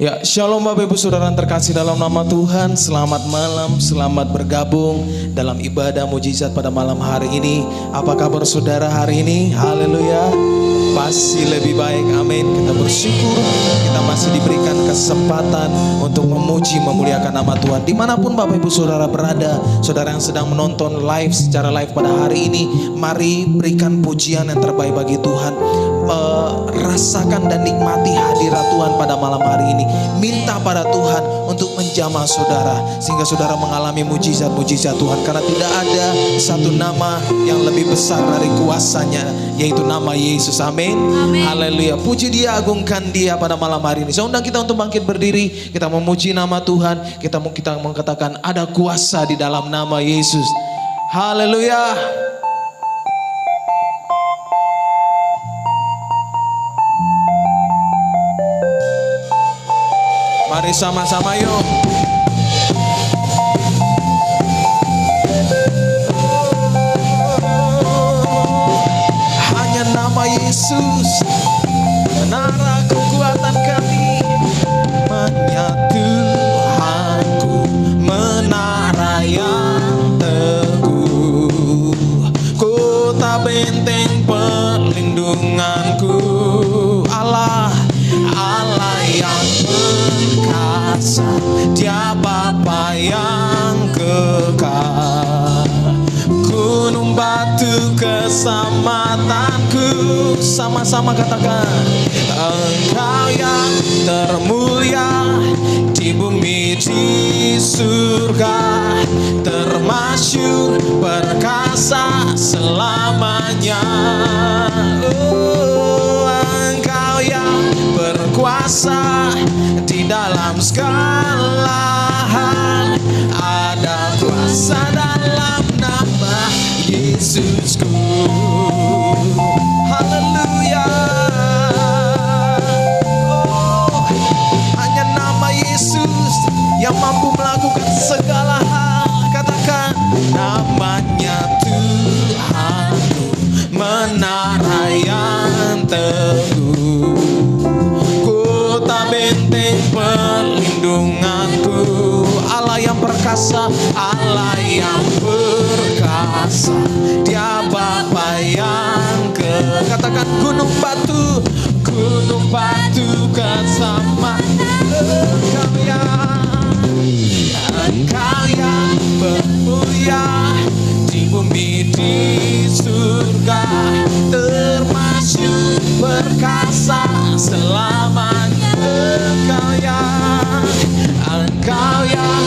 Ya, shalom Bapak Ibu Saudara yang terkasih dalam nama Tuhan. Selamat malam, selamat bergabung dalam ibadah mujizat pada malam hari ini. Apa kabar saudara hari ini? Haleluya. Pasti lebih baik, amin. Kita bersyukur kita masih diberikan kesempatan untuk memuji, memuliakan nama Tuhan. Dimanapun Bapak Ibu Saudara berada, saudara yang sedang menonton live secara live pada hari ini, mari berikan pujian yang terbaik bagi Tuhan. Rasakan dan nikmati hadirat Tuhan pada malam hari ini. Minta pada Tuhan untuk menjamah saudara, sehingga saudara mengalami mujizat-mujizat Tuhan. Karena tidak ada satu nama yang lebih besar dari kuasanya, yaitu nama Yesus. Amin. Haleluya. Puji Dia, agungkan Dia pada malam hari ini. Saya undang kita untuk bangkit berdiri. Kita memuji nama Tuhan. Kita mengatakan ada kuasa di dalam nama Yesus. Haleluya. Mari sama-sama yuk. Hanya nama Yesus menara kekuatan kami. Hanya Tuhanku menara yang teguh, kota benteng perlindunganku. Allah yang perkasa, Dia Bapa yang kekal, gunung batu keselamatanku. Sama-sama katakan, Engkau yang termulia di bumi di surga, termasyur perkasa selamanya. Engkau yang berkuasa di dalam segala hal, ada kuasa dalam nama Yesusku. Haleluya. Oh, hanya nama Yesus yang mampu melakukan segala hal. Katakan, namanya Tuhanku menara yang teguh, kota benteng perlindunganku. Allah yang perkasa, Allah yang perkasa, Dia Bapa yang katakan, gunung batu keselamatan. Engkau yang bermulia di bumi di surga, termasyur perkasa selamanya. Engkau yang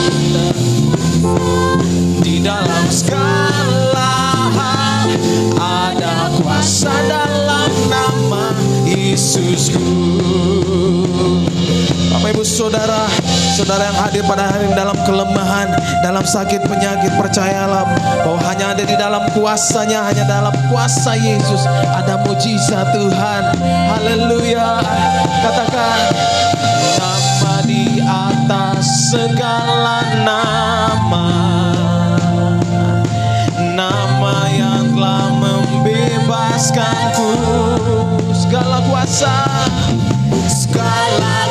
di dalam segala hal, ada kuasa dalam nama Yesusku. Bapak Ibu Saudara, saudara yang hadir pada hari ini dalam kelemahan, dalam sakit penyakit, percayalah bahwa hanya ada di dalam kuasanya, hanya dalam kuasa Yesus ada mujizat Tuhan. Haleluya. Katakan, nama di atas segala nama, nama yang telah membebaskanku. Segala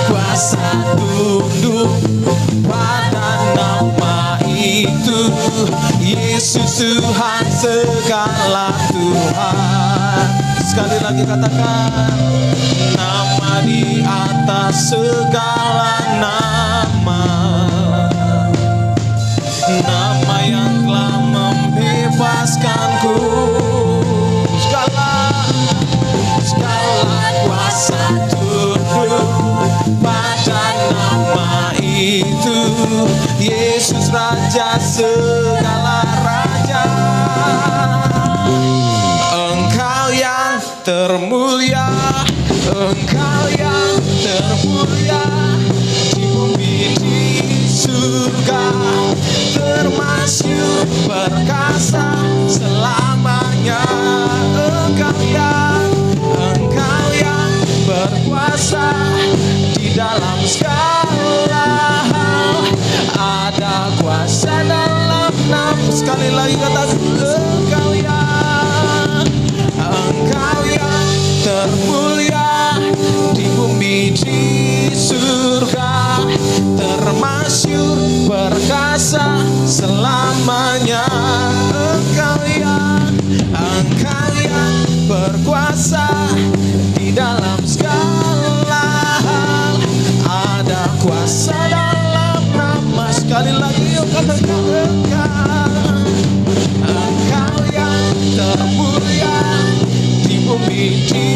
kuasa tunduk pada nama itu. Yesus Tuhan, segala Tuhan. Sekali lagi katakan, nama di atas segala nama, nama yang telah membebaskanku. Segala kuasa tunduk pada nama itu. Yesus Raja segala raja. Engkau yang termulia, Engkau yang termulia di bumi di surga, termasyur perkasa selamanya. Engkau yang berkuasa di dalam segala hal, ada kuasa dalam nama. Sekali lagi katakan, Engkau yang termulia di bumi di surga, berkuasa selamanya. Engkau yang berkuasa di dalam segala hal. Ada kuasa dalam nama. Sekali lagi Engkau yang termulia di bumi di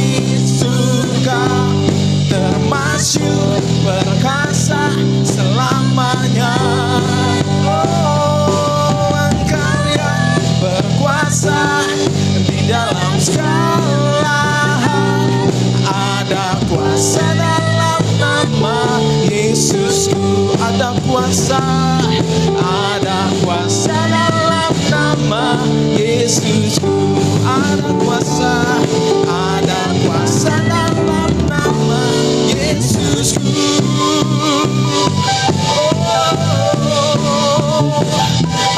surga, termasyur perkasa selamanya. Oh, Engkau yang berkuasa di dalam segala hal. Ada kuasa dalam nama Yesusku. Ada kuasa dalam nama Yesusku. Ada kuasa dalam nama Yesusku.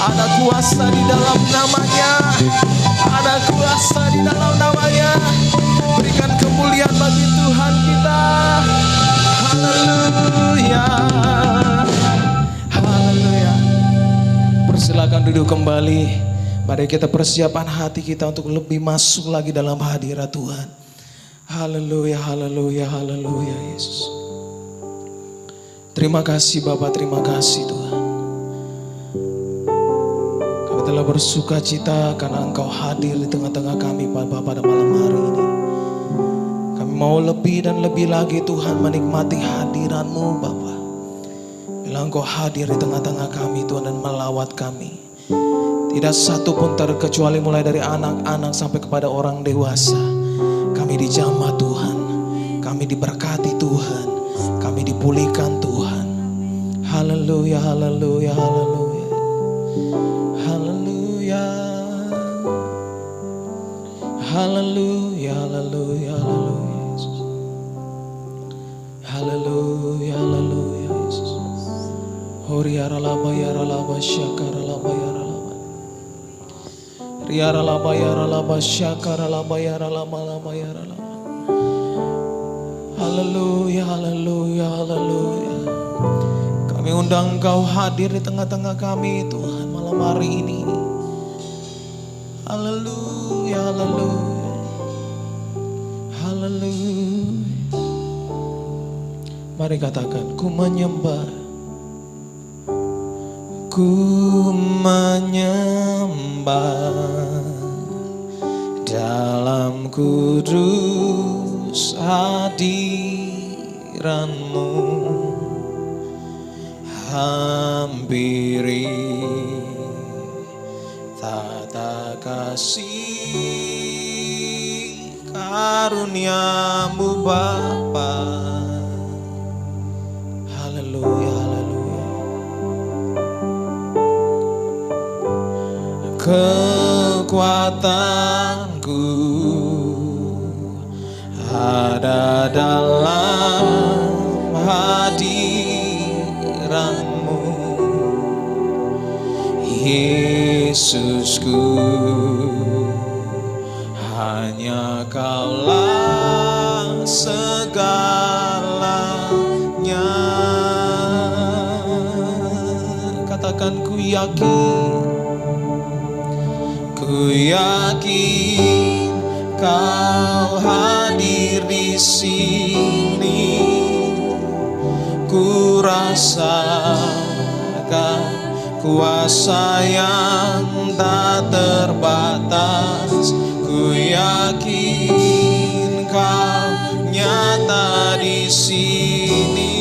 Ada kuasa di dalam namanya. Ada kuasa di dalam namanya. Berikan kemuliaan bagi Tuhan kita. Haleluya. Haleluya. Persilakan duduk kembali. Mari kita persiapan hati kita untuk lebih masuk lagi dalam hadirat Tuhan. Haleluya, haleluya, haleluya Yesus. Terima kasih Bapa, terima kasih Tuhan. Kami telah bersuka cita karena Engkau hadir di tengah-tengah kami Bapa pada malam hari ini. Kami mau lebih dan lebih lagi Tuhan menikmati hadirat-Mu Bapa. Bila Engkau hadir di tengah-tengah kami Tuhan dan melawat kami. Tidak satu pun terkecuali mulai dari anak-anak sampai kepada orang dewasa. Kami dijamah Tuhan. Kami diberkati Tuhan. Kami dipulihkan Tuhan. Haleluya, haleluya, haleluya. Haleluya. Haleluya, haleluya, haleluya Yesus. Haleluya, haleluya Yesus. Horiara laba yara laba syakara laba yara laba. Riara laba yara laba syakara laba yara laba laba yara laba. Haleluya, haleluya, haleluya. Kami undang Engkau hadir di tengah-tengah kami Tuhan malam hari ini. Haleluya, haleluya. Haleluya. Mari katakan, ku menyembah. Ku menyembah dalam kudus hadirat-Mu. Hampiri tata kasih karunia-Mu Bapa. Haleluya, haleluya. Kekuatanku ada dalam hadirat-Mu, Yesusku. Hanya Kaulah segalanya. Katakan, ku yakin. Ku yakin Kau hadir di sini. Ku rasakan kuasa yang tak terbatas. Ku yakin Kau nyata di sini.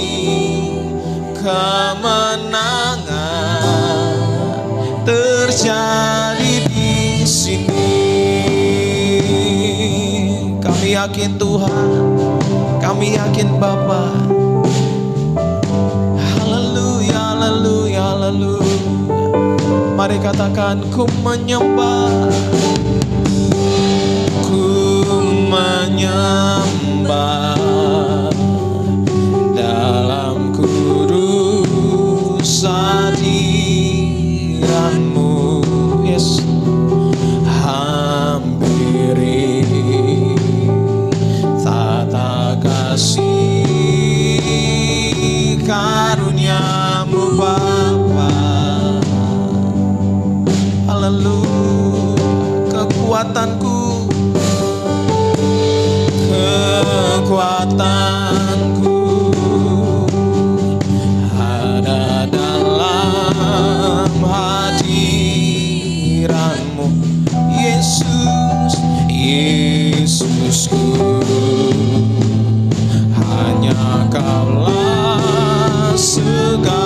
Kemenangan terjadi di sini. Kami yakin Tuhan, kami yakin Bapa. Haleluya, haleluya, haleluya. Mari katakan, ku menyembah. Ku menyembah dalam kudus hadirat-Mu. Yes. Hampiri tata kasih karunia-Mu Bapa. Haleluya. Kekuatanku, kekuatanku ada dalam hadiranmu, Yesus, Yesusku. Hanya Kaulah segalanya.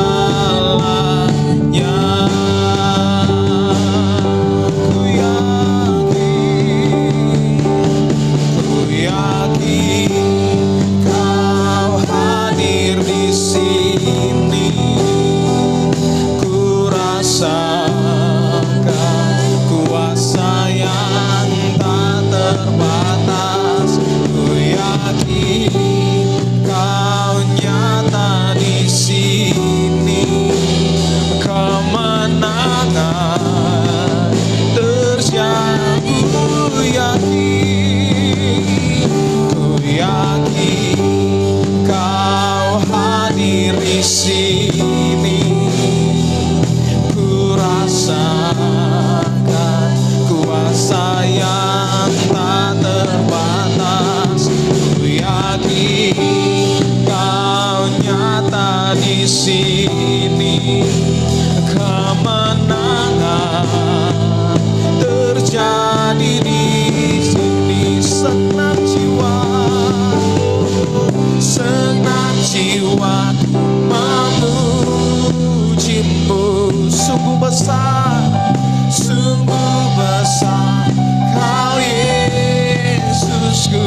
Ku yakin Kau hadir di sini. Ku rasakan kuasa yang tak terbatas. Ku yakin Kau nyata di sini. Kemenangan terjadi. Ku yakin Kau hadir di sini. Ku rasakan kuasa yang tak terbatas. Ku yakin Kau nyata di sini. Kemenangan terjadi di sini. Senang jiwa, senang jiwaku memujimu. Sungguh besar, sungguh besar Kau Yesusku.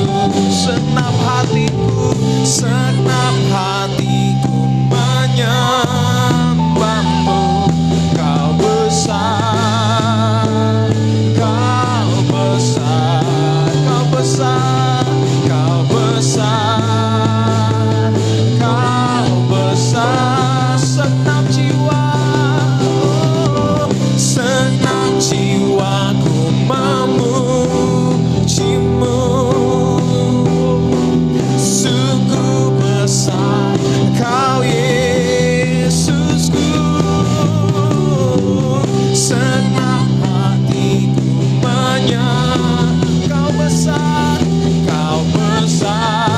Senap hatiku, senap hatiku menyembahmu. Kau besar, Kau besar, Kau besar, Kau besar, Kau besar. Senap jiwa, oh, senap jiwaku memujimu. Sungguh besar Kau Yesusku. Senang hatiku menyembah. Kau besar, Kau besar,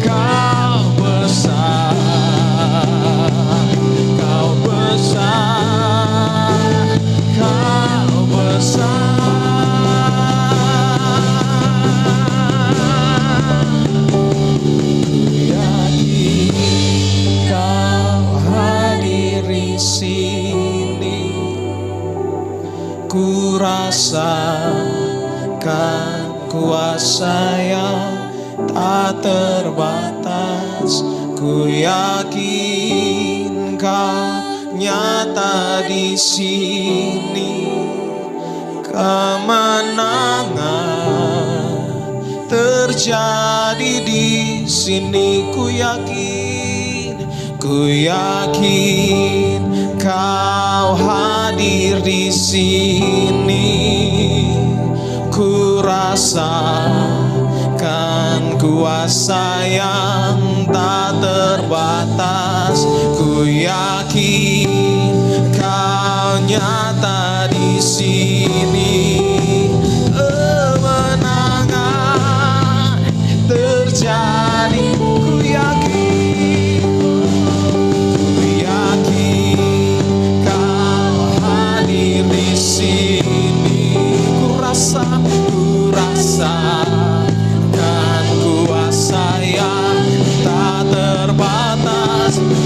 Kau besar, Kau besar, Kau besar. Ku yakin Kau hadir di sini. Ku rasakan kuasa yang tak terbatas. Ku yakin Kau nyata di sini. Kemenangan terjadi di sini. Ku yakin Kau hadir di sini. Ku rasakan kuasa yang tak terbatas. Ku yakin Kau nyata di sini. Kemenangan terjadi. Ku yakin Kau hadir di sini. Ku rasakan kuasa yang tak terbatas. Ku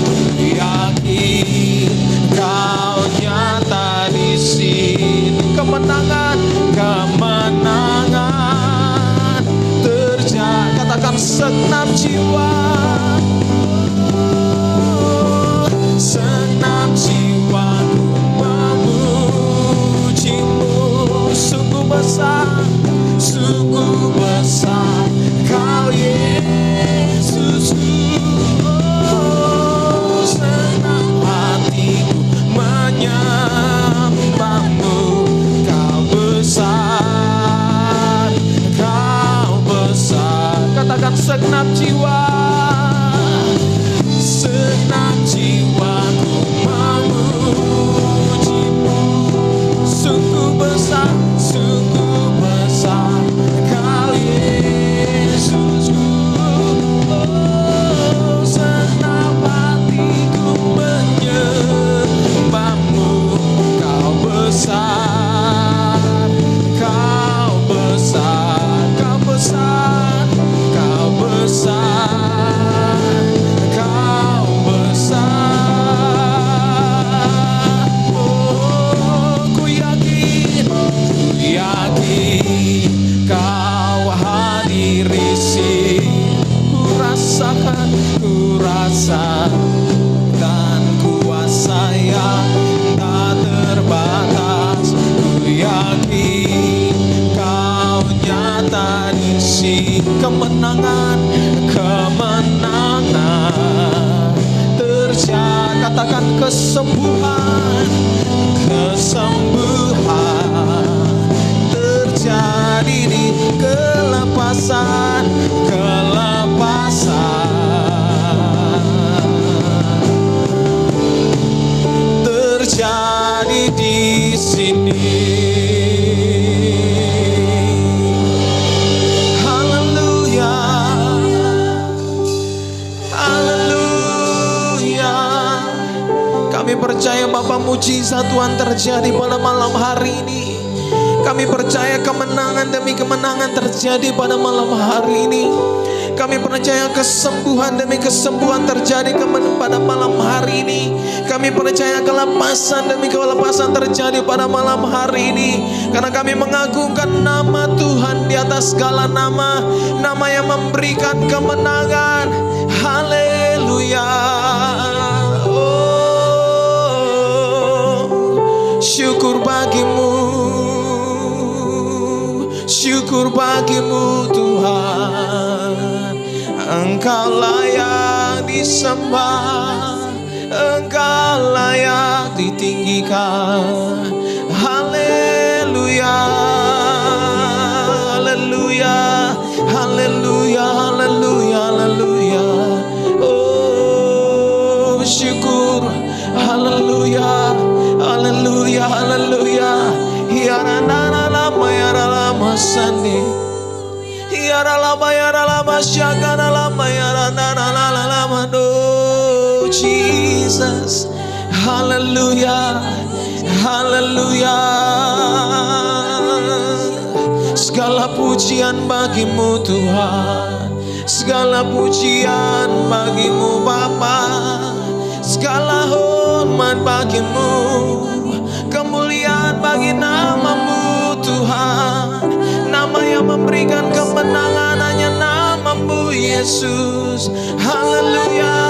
yakin Kau nyata di sini. Kemenangan terjadi. Katakan senam jiwa, senam jiwaku memujimu. Sungguh besar, sungguh besar Kau Yesusku. Oh, senang hatiku menyembahmu. Kau besar, Kau besar. Katakan senam jiwa, senam jiwaku memujimu. kemenangan, kemenangan terjadi. Katakan kesembuhan, kesembuhan terjadi di kelepasan, kelepasan terjadi di sini. Haleluya, haleluya. Kami percaya Bapa, mujizat Tuhan terjadi pada malam hari ini. Kami percaya kemenangan demi kemenangan terjadi pada malam hari ini. Kami percaya kesembuhan demi kesembuhan terjadi pada malam hari ini. Kami percaya kelepasan demi kelepasan terjadi pada malam hari ini. Karena kami mengagungkan nama Tuhan di atas segala nama, nama yang memberikan kemenangan. Haleluya. Oh, syukur bagimu, syukur bagimu Tuhan. Engkau layak disembah, Engkau layak ditinggikan. Haleluya, haleluya, haleluya, haleluya, haleluya. Oh, syukur. Haleluya, haleluya, haleluya. Hiarana lama ya lama sandi. Hiaralama ya lama syakana lama ya lama. Oh Jesus. Haleluya, haleluya. Segala pujian bagimu Tuhan, segala pujian bagimu Bapa, segala hormat bagimu, kemuliaan bagi namamu Tuhan. Nama yang memberikan kemenangan hanya namamu Yesus. Haleluya.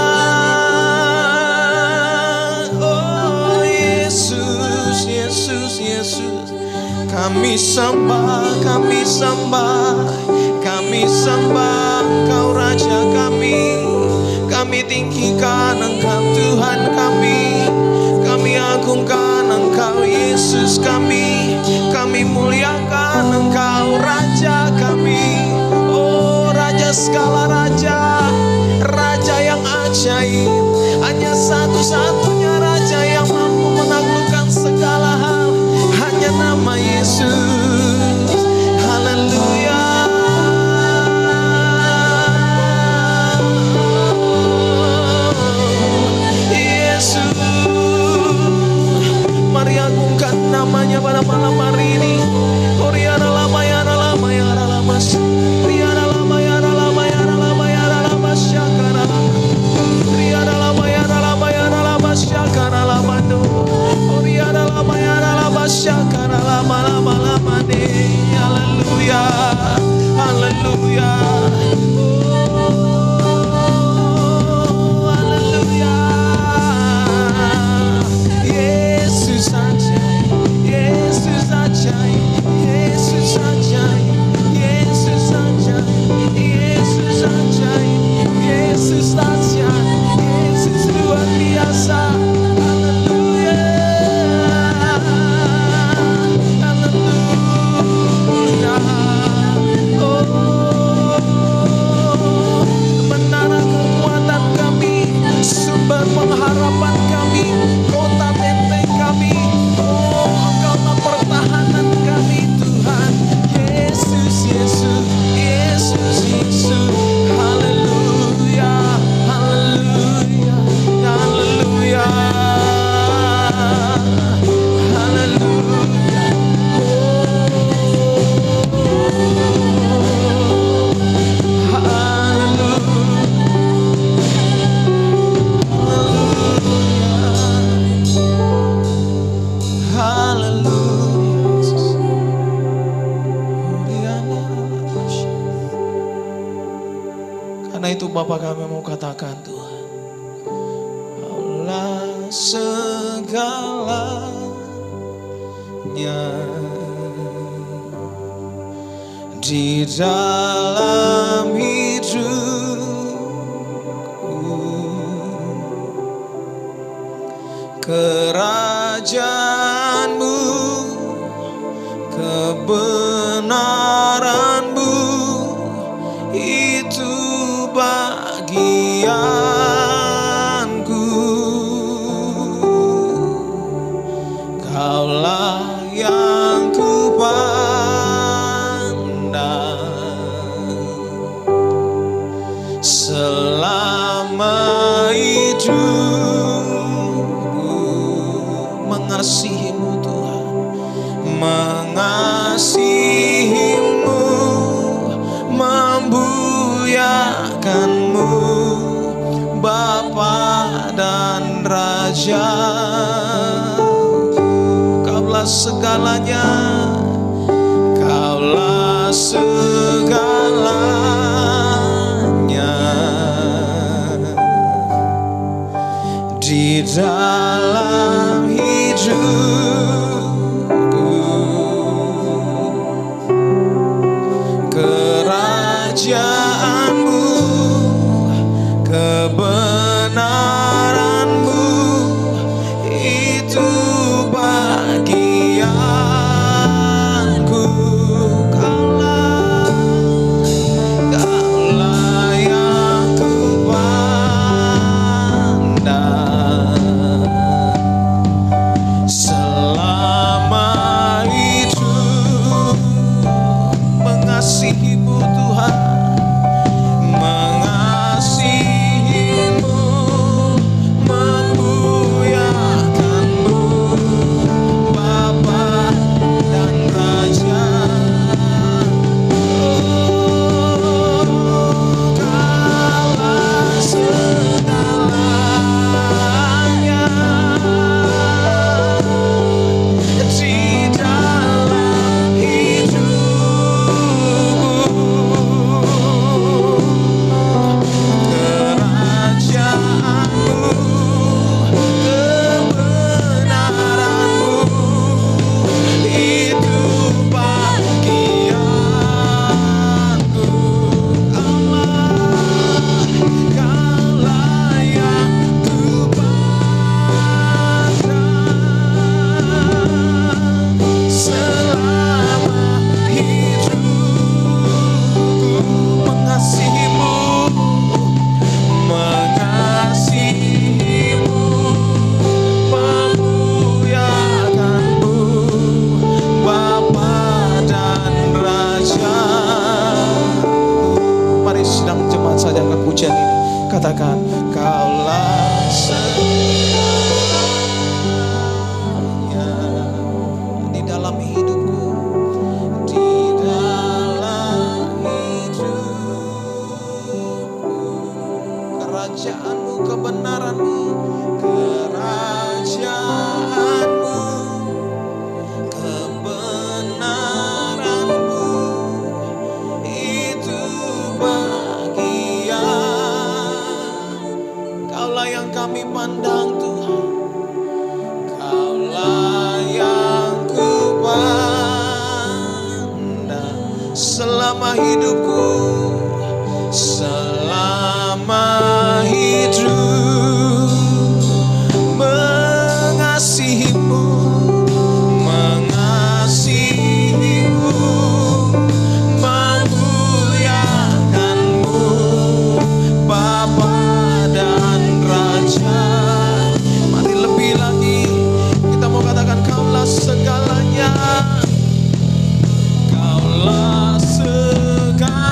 Oh Yesus, Yesus, Yesus. Kami sembah, kami sembah, kami sembah Engkau Raja kami. Kami tinggikan Engkau Tuhan kami. Kami agungkan Engkau Yesus kami. Kami muliakan Engkau Raja kami. Oh Raja segala raja, Raja yang ajaib. Hanya satu-satunya Raja yang mampu menaklukkan segala hal, hanya nama Yesus. Haleluya. Yesus, mari agungkan namanya pada malam hari ini. Oriana lama ya lama ya lama. Riana lama ya lama ya lama ya lama syakara. Riana lama ya lama ya lama syakara lama do. Oriana lama ya lama syakara lama lama lama de. Haleluya, haleluya. Oh, haleluya. Yesus ajaib, Yesus ajaib, Yesus ajaib, Yesus ajaib, Yesus ajaib, Yesus ajaib, Yesus luar biasa. Haleluya, haleluya. Oh, menara kekuatan kami, sumber pengharapan kami, kota benteng kami. Oh, Engkaulah pertahanan kami Tuhan. Yesus, Yesus, Yesus, Yesus. Haleluya, haleluya, haleluya, haleluya. Oh, karena itu Bapa kami mau katakan Tuhan, Allah segalanya di dalam hidupku. Kerajaanmu, kebenaranmu, itu bagianku. Kaulah yang ku selama hidupku. Mengasihimu Tuhan, mengasihimu, memuliakanmu, Bapa dan Raja. Kaulah segalanya, Kaulah segalanya di dalam hidupku. Kerajaanmu, kebenaranmu, itu bagianku. Kaulah yang ku pandang selama hidup. Mengasihimu Tuhan, mengasihimu, memuliakanmu, Bapa dan Raja. Kaulah segalanya di dalam hidupku. Kerajaanmu, kebenaranmu, itu bagianku. Kaulah yang ku pandang selama hidupku. Mengasihimu, mengasihimu, memuliakanmu, Bapa dan Raja. Mari sedang jemaat saja angkat pujian ini. Katakan, Kaulah segalanya di dalam hidupku, di dalam hidupku. Kerajaanmu, kebenaranmu, kerajaanmu, kebenaranmu, itu bagian. Kaulah yang kami pandang Tuhan, Kaulah yang ku pandang selama hidupku. Selama hidup mengasihimu, mengasihimu, memuliakanmu, Bapa dan Raja. Mari lebih lagi kita mau katakan, Kaulah segalanya, Kaulah segalanya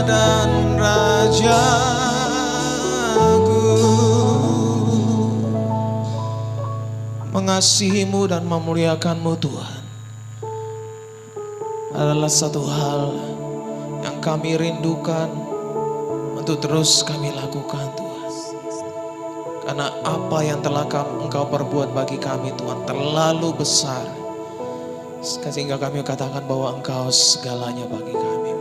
dan Rajaku. Mengasihimu dan memuliakanmu Tuhan adalah satu hal yang kami rindukan untuk terus kami lakukan Tuhan. Karena apa yang telah Engkau perbuat bagi kami Tuhan terlalu besar, sehingga kami katakan bahwa Engkau segalanya bagi kami.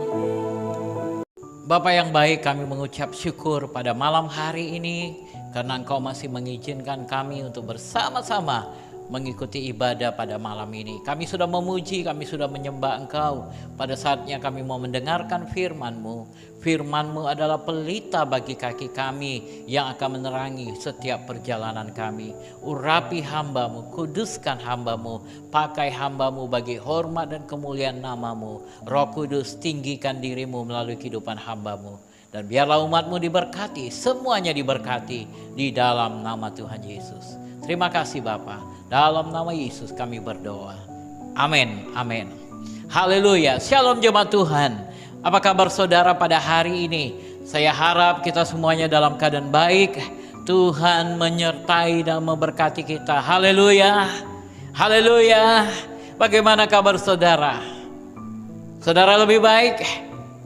Bapa yang baik, kami mengucap syukur pada malam hari ini karena Engkau masih mengizinkan kami untuk bersama-sama mengikuti ibadah pada malam ini. Kami sudah memuji, kami sudah menyembah Engkau. Pada saatnya kami mau mendengarkan firman-Mu. Firman-Mu adalah pelita bagi kaki kami yang akan menerangi setiap perjalanan kami. Urapi hamba-Mu, kuduskan hamba-Mu, pakai hamba-Mu bagi hormat dan kemuliaan nama-Mu. Roh Kudus, tinggikan diri-Mu melalui kehidupan hamba-Mu. Dan biarlah umat-Mu diberkati, semuanya diberkati di dalam nama Tuhan Yesus. Terima kasih Bapa. Dalam nama Yesus kami berdoa. Amin. Amin. Haleluya. Shalom jemaat Tuhan. Apa kabar saudara pada hari ini? Saya harap kita semuanya dalam keadaan baik. Tuhan menyertai dan memberkati kita. Haleluya. Haleluya. Bagaimana kabar saudara? Saudara lebih baik?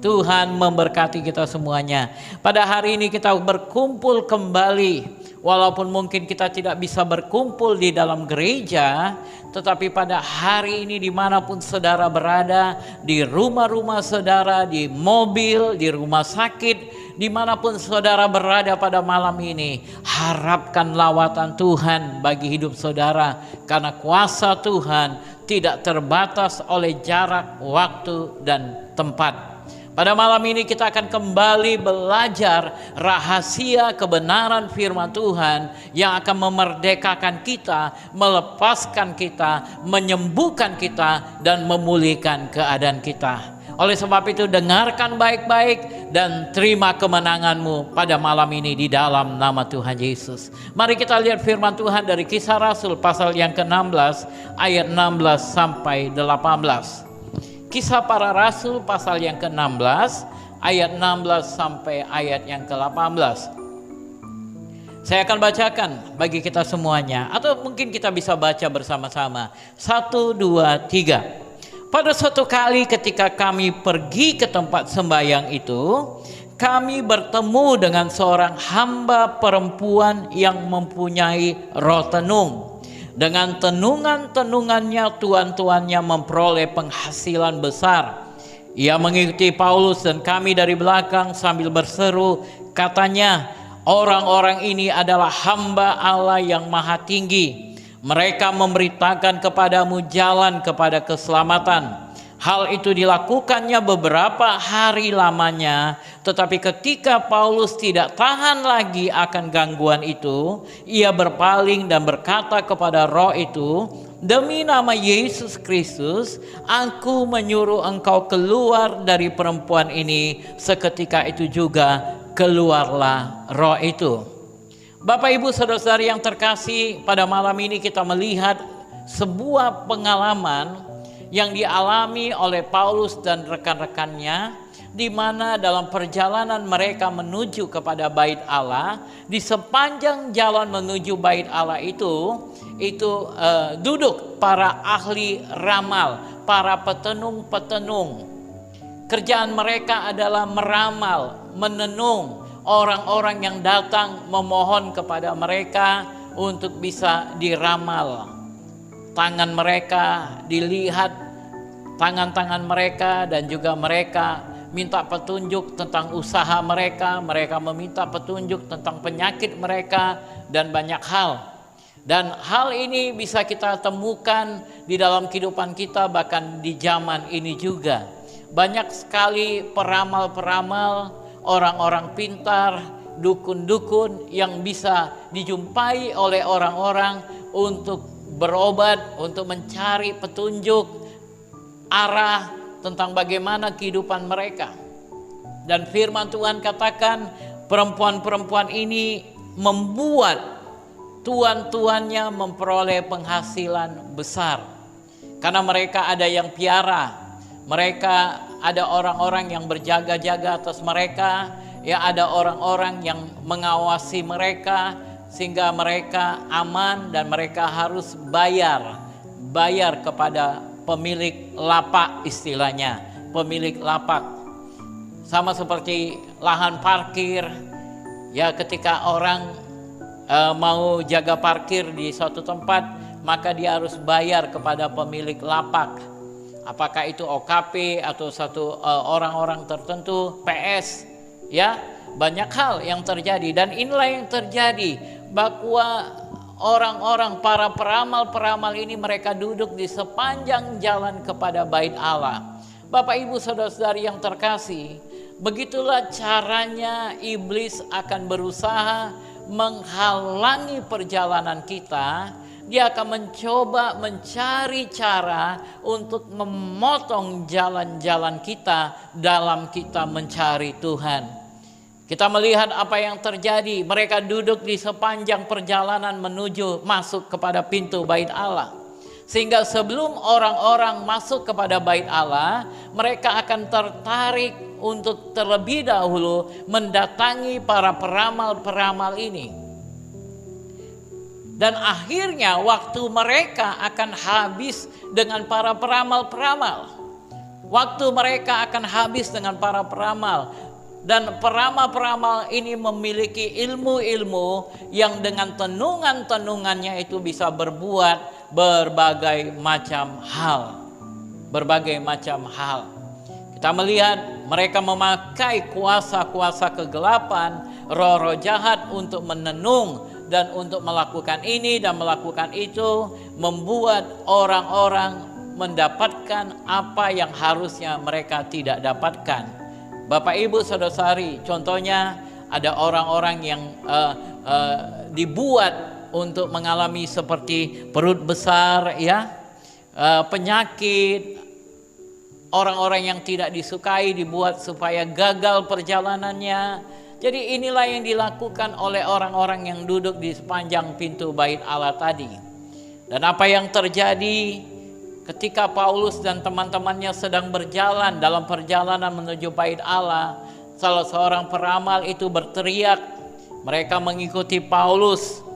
Tuhan memberkati kita semuanya. Pada hari ini kita berkumpul kembali. Walaupun mungkin kita tidak bisa berkumpul di dalam gereja, tetapi pada hari ini dimanapun saudara berada, di rumah-rumah saudara, di mobil, di rumah sakit, dimanapun saudara berada pada malam ini, harapkan lawatan Tuhan bagi hidup saudara, karena kuasa Tuhan tidak terbatas oleh jarak, waktu, dan tempat. Pada malam ini kita akan kembali belajar rahasia kebenaran firman Tuhan yang akan memerdekakan kita, melepaskan kita, menyembuhkan kita, dan memulihkan keadaan kita. Oleh sebab itu dengarkan baik-baik dan terima kemenanganmu pada malam ini di dalam nama Tuhan Yesus. Mari kita lihat firman Tuhan dari Kisah Rasul pasal yang ke-16 ayat 16 sampai 18. Kisah Para Rasul pasal yang ke-16 ayat 16 sampai ayat yang ke-18. Saya akan bacakan bagi kita semuanya, atau mungkin kita bisa baca bersama-sama. 1, 2, 3. Pada suatu kali ketika kami pergi ke tempat sembahyang itu, kami bertemu dengan seorang hamba perempuan yang mempunyai roh tenung. Dengan tenungan-tenungannya tuan-tuannya memperoleh penghasilan besar. Ia mengikuti Paulus dan kami dari belakang sambil berseru, katanya, orang-orang ini adalah hamba Allah yang maha tinggi. Mereka memberitakan kepadamu jalan kepada keselamatan. Hal itu dilakukannya beberapa hari lamanya, tetapi ketika Paulus tidak tahan lagi akan gangguan itu, ia berpaling dan berkata kepada roh itu, demi nama Yesus Kristus, aku menyuruh engkau keluar dari perempuan ini. Seketika itu juga keluarlah roh itu. Bapak Ibu saudara-saudari yang terkasih, pada malam ini kita melihat sebuah pengalaman yang dialami oleh Paulus dan rekan-rekannya, di mana dalam perjalanan mereka menuju kepada Bait Allah, di sepanjang jalan menuju Bait Allah itu duduk para ahli ramal, para petenung-petenung. Kerjaan mereka adalah meramal, menenung orang-orang yang datang memohon kepada mereka untuk bisa diramal. Tangan mereka dilihat, tangan-tangan mereka, dan juga mereka minta petunjuk tentang usaha mereka. Mereka meminta petunjuk tentang penyakit mereka dan banyak hal. Dan hal ini bisa kita temukan di dalam kehidupan kita, bahkan di zaman ini juga. Banyak sekali peramal-peramal, orang-orang pintar, dukun-dukun yang bisa dijumpai oleh orang-orang untuk berobat, untuk mencari petunjuk arah tentang bagaimana kehidupan mereka. Dan firman Tuhan katakan perempuan-perempuan ini membuat tuan-tuannya memperoleh penghasilan besar. Karena mereka ada yang piara, mereka ada orang-orang yang berjaga-jaga atas mereka, ya ada orang-orang yang mengawasi mereka sehingga mereka aman dan mereka harus bayar kepada pemilik lapak istilahnya, pemilik lapak. Sama seperti lahan parkir, ya ketika orang mau jaga parkir di suatu tempat, maka dia harus bayar kepada pemilik lapak. Apakah itu OKP atau satu orang-orang tertentu, PS, ya banyak hal yang terjadi. Dan inilah yang terjadi, bahwa orang-orang para peramal-peramal ini mereka duduk di sepanjang jalan kepada bait Allah. Bapak Ibu saudara-saudari yang terkasih, begitulah caranya iblis akan berusaha menghalangi perjalanan kita. Dia akan mencoba mencari cara untuk memotong jalan-jalan kita dalam kita mencari Tuhan. Kita melihat apa yang terjadi. Mereka duduk di sepanjang perjalanan menuju masuk kepada pintu bait Allah. Sehingga sebelum orang-orang masuk kepada bait Allah, mereka akan tertarik untuk terlebih dahulu mendatangi para peramal-peramal ini. Dan akhirnya waktu mereka akan habis dengan para peramal-peramal. Waktu mereka akan habis dengan para peramal. Dan peramal-peramal ini memiliki ilmu-ilmu yang dengan tenungan-tenungannya itu bisa berbuat berbagai macam hal. Berbagai macam hal. Kita melihat mereka memakai kuasa-kuasa kegelapan, roh-roh jahat untuk menenung dan untuk melakukan ini dan melakukan itu, membuat orang-orang mendapatkan apa yang harusnya mereka tidak dapatkan. Bapak Ibu saudara-saudari, contohnya ada orang-orang yang dibuat untuk mengalami seperti perut besar, ya, penyakit, orang-orang yang tidak disukai dibuat supaya gagal perjalanannya. Jadi inilah yang dilakukan oleh orang-orang yang duduk di sepanjang pintu bait Allah tadi. Dan apa yang terjadi ketika Paulus dan teman-temannya sedang berjalan dalam perjalanan menuju bait Allah, salah seorang peramal itu berteriak. Mereka mengikuti Paulus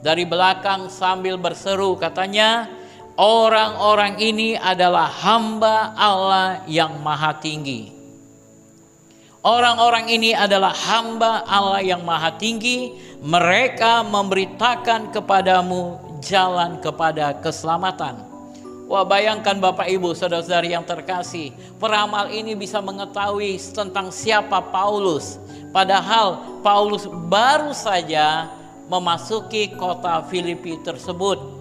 dari belakang sambil berseru, katanya, orang-orang ini adalah hamba Allah yang maha tinggi. Orang-orang ini adalah hamba Allah yang maha tinggi. Mereka memberitakan kepadamu jalan kepada keselamatan. Wah, bayangkan Bapak Ibu saudara-saudari yang terkasih, peramal ini bisa mengetahui tentang siapa Paulus. Padahal Paulus baru saja memasuki kota Filipi tersebut.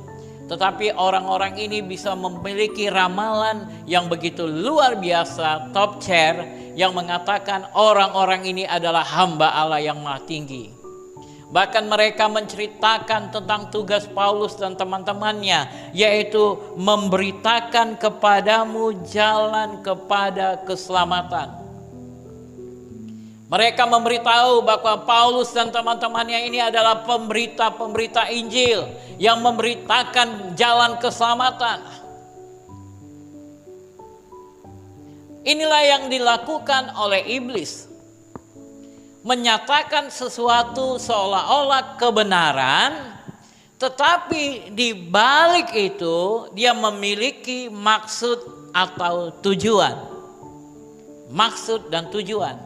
Tetapi orang-orang ini bisa memiliki ramalan yang begitu luar biasa, top chair, yang mengatakan orang-orang ini adalah hamba Allah yang maha tinggi. Bahkan mereka menceritakan tentang tugas Paulus dan teman-temannya, yaitu memberitakan kepadamu jalan kepada keselamatan. Mereka memberitahu bahwa Paulus dan teman-temannya ini adalah pemberita-pemberita Injil yang memberitakan jalan keselamatan. Inilah yang dilakukan oleh iblis. Menyatakan sesuatu seolah-olah kebenaran, tetapi di balik itu dia memiliki maksud atau tujuan. Maksud dan tujuan.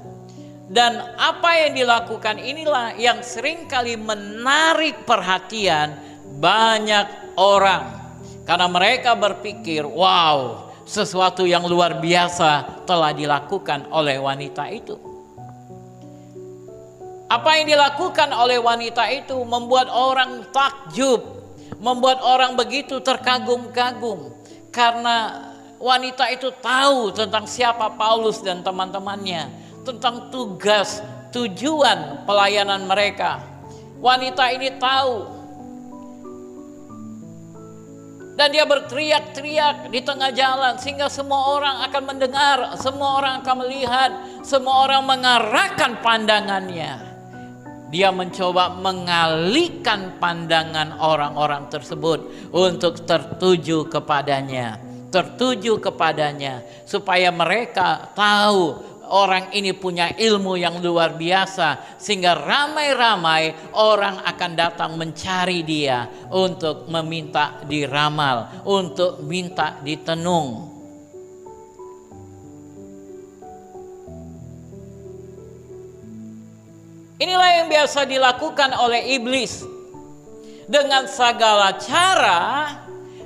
Dan apa yang dilakukan inilah yang seringkali menarik perhatian banyak orang. Karena mereka berpikir, wow, sesuatu yang luar biasa telah dilakukan oleh wanita itu. Apa yang dilakukan oleh wanita itu membuat orang takjub, membuat orang begitu terkagum-kagum. Karena wanita itu tahu tentang siapa Paulus dan teman-temannya, tentang tugas, tujuan pelayanan mereka. Wanita ini tahu. Dan dia berteriak-teriak di tengah jalan sehingga semua orang akan mendengar, semua orang akan melihat, semua orang mengarahkan pandangannya. Dia mencoba mengalihkan pandangan orang-orang tersebut untuk tertuju kepadanya. tertuju kepadanya, supaya mereka tahu orang ini punya ilmu yang luar biasa, sehingga ramai-ramai orang akan datang mencari dia untuk meminta diramal, untuk minta ditenung. Inilah yang biasa dilakukan oleh iblis. Dengan segala cara,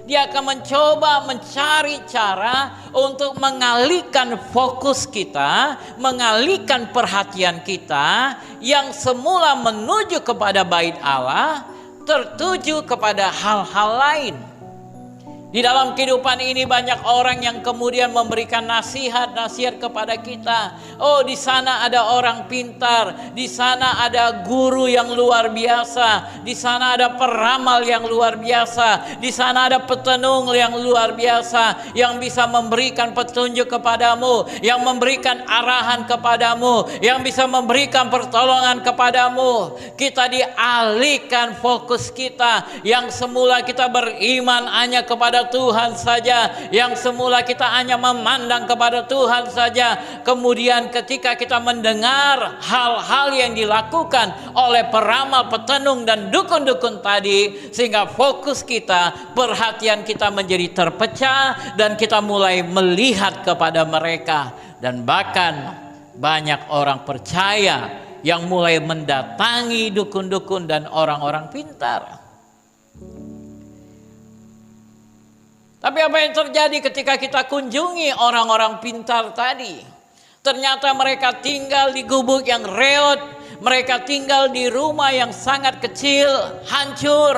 dia akan mencoba mencari cara untuk mengalihkan fokus kita, mengalihkan perhatian kita yang semula menuju kepada bait Allah, tertuju kepada hal-hal lain. Di dalam kehidupan ini banyak orang yang kemudian memberikan nasihat-nasihat kepada kita. Oh, di sana ada orang pintar, di sana ada guru yang luar biasa, di sana ada peramal yang luar biasa, di sana ada petenung yang luar biasa yang bisa memberikan petunjuk kepadamu, yang memberikan arahan kepadamu, yang bisa memberikan pertolongan kepadamu. Kita dialihkan fokus kita yang semula kita beriman hanya kepada Tuhan saja, yang semula kita hanya memandang kepada Tuhan saja. Kemudian ketika kita mendengar hal-hal yang dilakukan oleh peramal, petenung dan dukun-dukun tadi, sehingga fokus kita, perhatian kita menjadi terpecah dan kita mulai melihat kepada mereka. Dan bahkan banyak orang percaya yang mulai mendatangi dukun-dukun dan orang-orang pintar. Tapi apa yang terjadi ketika kita kunjungi orang-orang pintar tadi? Ternyata mereka tinggal di gubuk yang reot, mereka tinggal di rumah yang sangat kecil, hancur,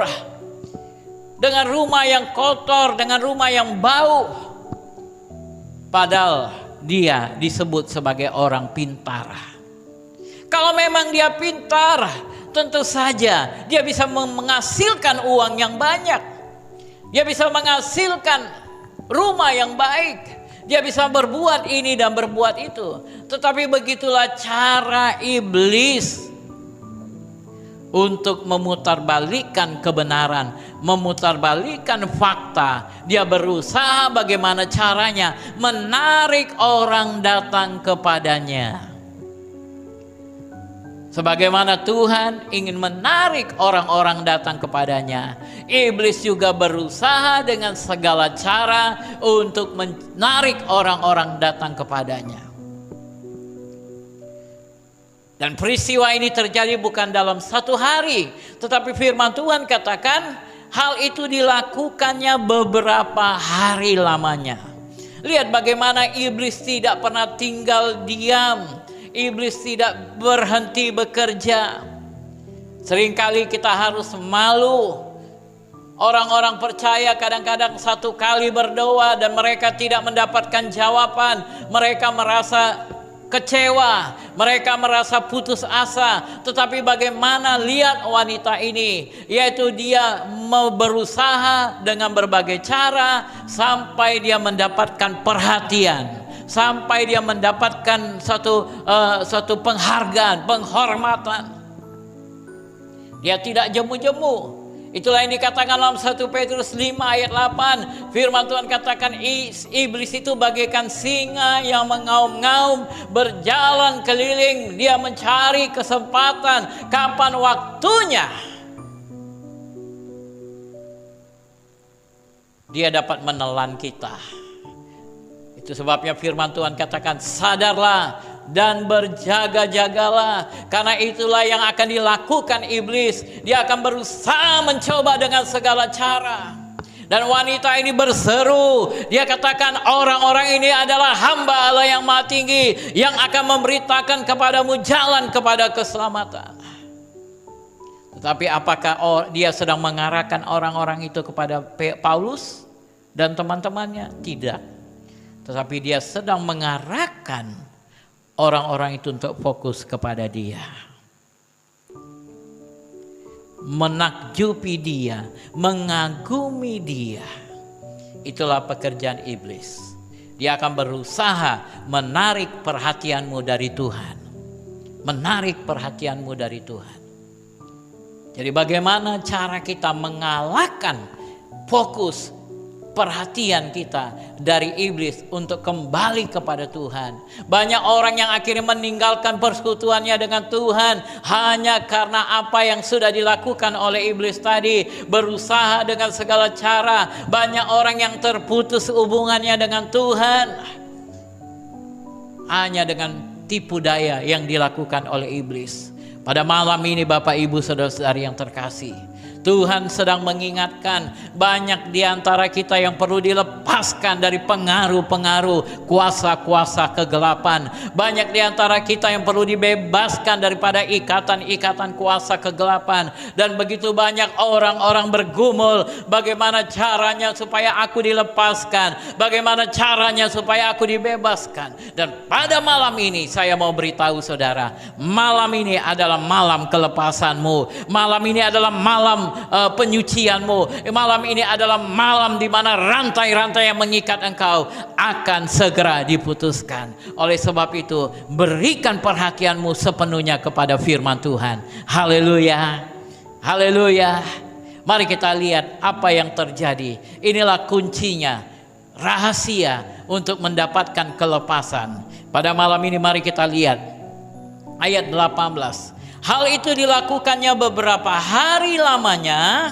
dengan rumah yang kotor, dengan rumah yang bau. Padahal dia disebut sebagai orang pintar. Kalau memang dia pintar, tentu saja dia bisa menghasilkan uang yang banyak. Dia bisa menghasilkan rumah yang baik. Dia bisa berbuat ini dan berbuat itu. Tetapi begitulah cara iblis untuk memutarbalikkan kebenaran, memutarbalikkan fakta. Dia berusaha bagaimana caranya menarik orang datang kepadanya. Sebagaimana Tuhan ingin menarik orang-orang datang kepadanya, iblis juga berusaha dengan segala cara untuk menarik orang-orang datang kepadanya. Dan peristiwa ini terjadi bukan dalam satu hari, tetapi firman Tuhan katakan hal itu dilakukannya beberapa hari lamanya. Lihat bagaimana iblis tidak pernah tinggal diam. Iblis tidak berhenti bekerja. Seringkali kita harus malu. Orang-orang percaya kadang-kadang satu kali berdoa dan mereka tidak mendapatkan jawaban. Mereka merasa kecewa, mereka merasa putus asa. Tetapi bagaimana lihat wanita ini, yaitu dia mau berusaha dengan berbagai cara sampai dia mendapatkan perhatian, sampai dia mendapatkan satu penghargaan, penghormatan. Dia tidak jemu-jemu. Itulah yang dikatakan dalam 1 Petrus 5 ayat 8. Firman Tuhan katakan iblis itu bagaikan singa yang mengaum-ngaum, berjalan keliling. Dia mencari kesempatan kapan waktunya dia dapat menelan kita. Itu sebabnya firman Tuhan katakan sadarlah dan berjaga-jagalah. Karena itulah yang akan dilakukan iblis. Dia akan berusaha mencoba dengan segala cara. Dan wanita ini berseru. Dia katakan orang-orang ini adalah hamba Allah yang Maha Tinggi, yang akan memberitakan kepadamu jalan kepada keselamatan. Tetapi apakah dia sedang mengarahkan orang-orang itu kepada Paulus dan teman-temannya? Tidak. Tetapi dia sedang mengarahkan orang-orang itu untuk fokus kepada dia. Menakjubi dia, mengagumi dia. Itulah pekerjaan iblis. Dia akan berusaha menarik perhatianmu dari Tuhan. Menarik perhatianmu dari Tuhan. Jadi bagaimana cara kita mengalahkan fokus perhatian kita dari iblis untuk kembali kepada Tuhan. Banyak orang yang akhirnya meninggalkan persekutuannya dengan Tuhan hanya karena apa yang sudah dilakukan oleh iblis tadi, berusaha dengan segala cara. Banyak orang yang terputus hubungannya dengan Tuhan hanya dengan tipu daya yang dilakukan oleh iblis. Pada malam ini Bapak Ibu Saudara-saudari yang terkasih, Tuhan sedang mengingatkan banyak di antara kita yang perlu dilepaskan dari pengaruh-pengaruh kuasa-kuasa kegelapan. Banyak di antara kita yang perlu dibebaskan daripada ikatan-ikatan kuasa kegelapan. Dan begitu banyak orang-orang bergumul, bagaimana caranya supaya aku dilepaskan, bagaimana caranya supaya aku dibebaskan. Dan pada malam ini saya mau beritahu saudara, malam ini adalah malam kelepasanmu. Malam ini adalah malam penyucianmu. Malam ini adalah malam di mana rantai-rantai yang mengikat engkau akan segera diputuskan. Oleh sebab itu, berikan perhatianmu sepenuhnya kepada firman Tuhan. Haleluya. Haleluya. Mari kita lihat apa yang terjadi. Inilah kuncinya, rahasia untuk mendapatkan kelepasan. Pada malam ini mari kita lihat ayat 18. Hal itu dilakukannya beberapa hari lamanya,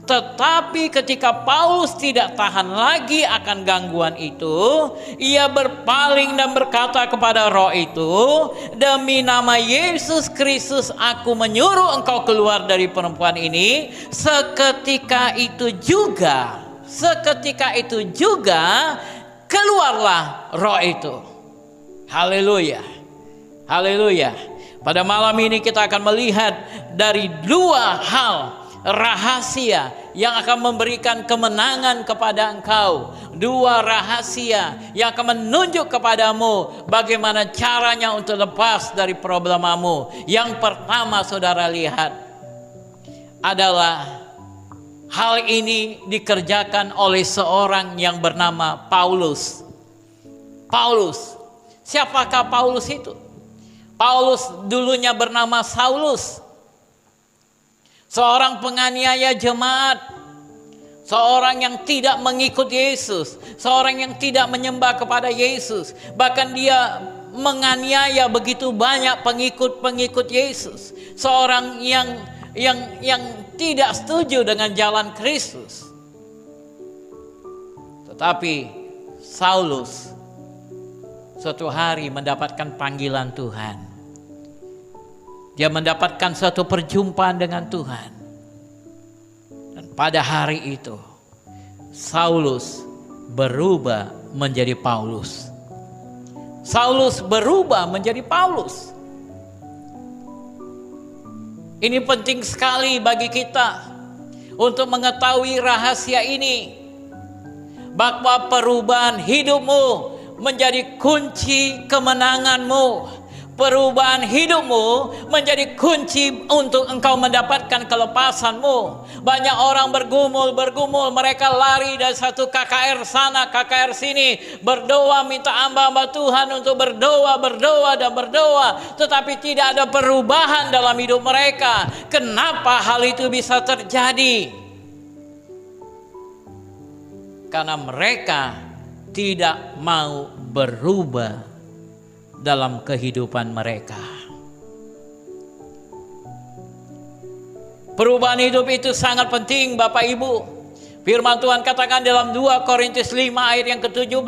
tetapi ketika Paulus tidak tahan lagi akan gangguan itu, ia berpaling dan berkata kepada roh itu, demi nama Yesus Kristus aku menyuruh engkau keluar dari perempuan ini. Seketika itu juga keluarlah roh itu. Haleluya. Haleluya. Pada malam ini kita akan melihat dari dua hal rahasia yang akan memberikan kemenangan kepada engkau. Dua rahasia yang akan menunjuk kepadamu bagaimana caranya untuk lepas dari problemamu. Yang pertama saudara lihat adalah hal ini dikerjakan oleh seorang yang bernama Paulus. Paulus, siapakah Paulus itu? Paulus dulunya bernama Saulus, seorang penganiaya jemaat, seorang yang tidak mengikut Yesus, seorang yang tidak menyembah kepada Yesus. Bahkan dia menganiaya begitu banyak pengikut-pengikut Yesus, seorang yang tidak setuju dengan jalan Kristus. Tetapi Saulus suatu hari mendapatkan panggilan Tuhan. Dia mendapatkan suatu perjumpaan dengan Tuhan. Dan pada hari itu Saulus berubah menjadi Paulus. Saulus berubah menjadi Paulus. Ini penting sekali bagi kita untuk mengetahui rahasia ini, bahwa perubahan hidupmu menjadi kunci kemenanganmu. Perubahan hidupmu menjadi kunci untuk engkau mendapatkan kelepasanmu. Banyak orang bergumul, mereka lari dari satu KKR sana, KKR sini, berdoa minta hamba Tuhan untuk berdoa. Tetapi tidak ada perubahan dalam hidup mereka. Kenapa hal itu bisa terjadi? Karena mereka tidak mau berubah dalam kehidupan mereka. Perubahan hidup itu sangat penting Bapak Ibu. Firman Tuhan katakan dalam 2 Korintus 5 ayat yang ke-17,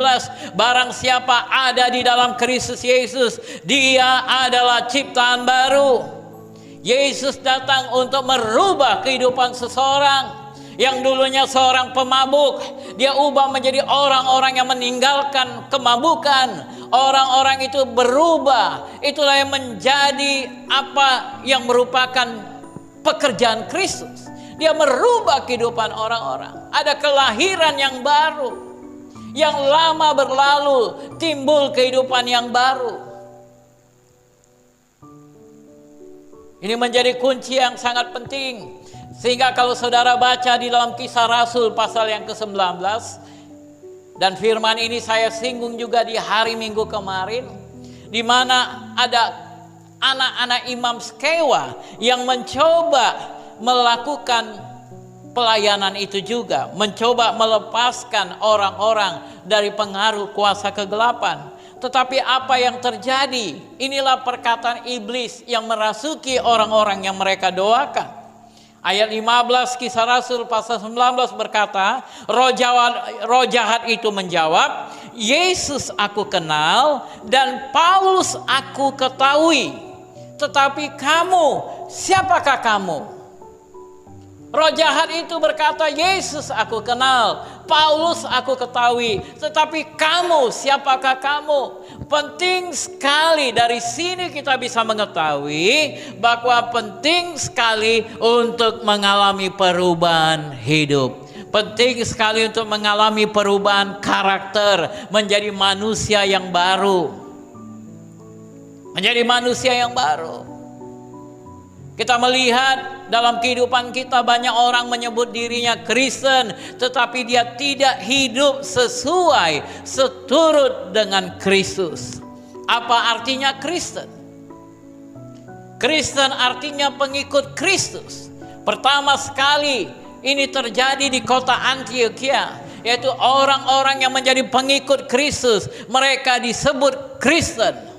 barang siapa ada di dalam Kristus Yesus, dia adalah ciptaan baru. Yesus datang untuk merubah kehidupan seseorang. Yang dulunya seorang pemabuk, dia ubah menjadi orang-orang yang meninggalkan kemabukan. Orang-orang itu berubah. Itulah yang menjadi apa yang merupakan pekerjaan Kristus. Dia merubah kehidupan orang-orang. Ada kelahiran yang baru. Yang lama berlalu, timbul kehidupan yang baru. Ini menjadi kunci yang sangat penting. Sehingga kalau saudara baca di dalam Kisah Rasul pasal yang ke-19, dan firman ini saya singgung juga di hari Minggu kemarin, di mana ada anak-anak imam Skewa yang mencoba melakukan pelayanan itu juga mencoba melepaskan orang-orang dari pengaruh kuasa kegelapan. Tetapi apa yang terjadi? Inilah perkataan iblis yang merasuki orang-orang yang mereka doakan. Ayat 15 Kisah Rasul pasal 19 berkata, roh jahat itu menjawab, Yesus aku kenal dan Paulus aku ketahui. Tetapi kamu, siapakah kamu? Roh jahat itu berkata, Yesus aku kenal, Paulus aku ketahui, tetapi kamu, siapakah kamu? Penting sekali dari sini kita bisa mengetahui bahwa penting sekali untuk mengalami perubahan hidup. Penting sekali untuk mengalami perubahan karakter, menjadi manusia yang baru. Menjadi manusia yang baru. Kita melihat dalam kehidupan kita banyak orang menyebut dirinya Kristen, tetapi dia tidak hidup sesuai, seturut dengan Kristus. Apa artinya Kristen? Kristen artinya pengikut Kristus. Pertama sekali ini terjadi di kota Antioquia, yaitu orang-orang yang menjadi pengikut Kristus. Mereka disebut Kristen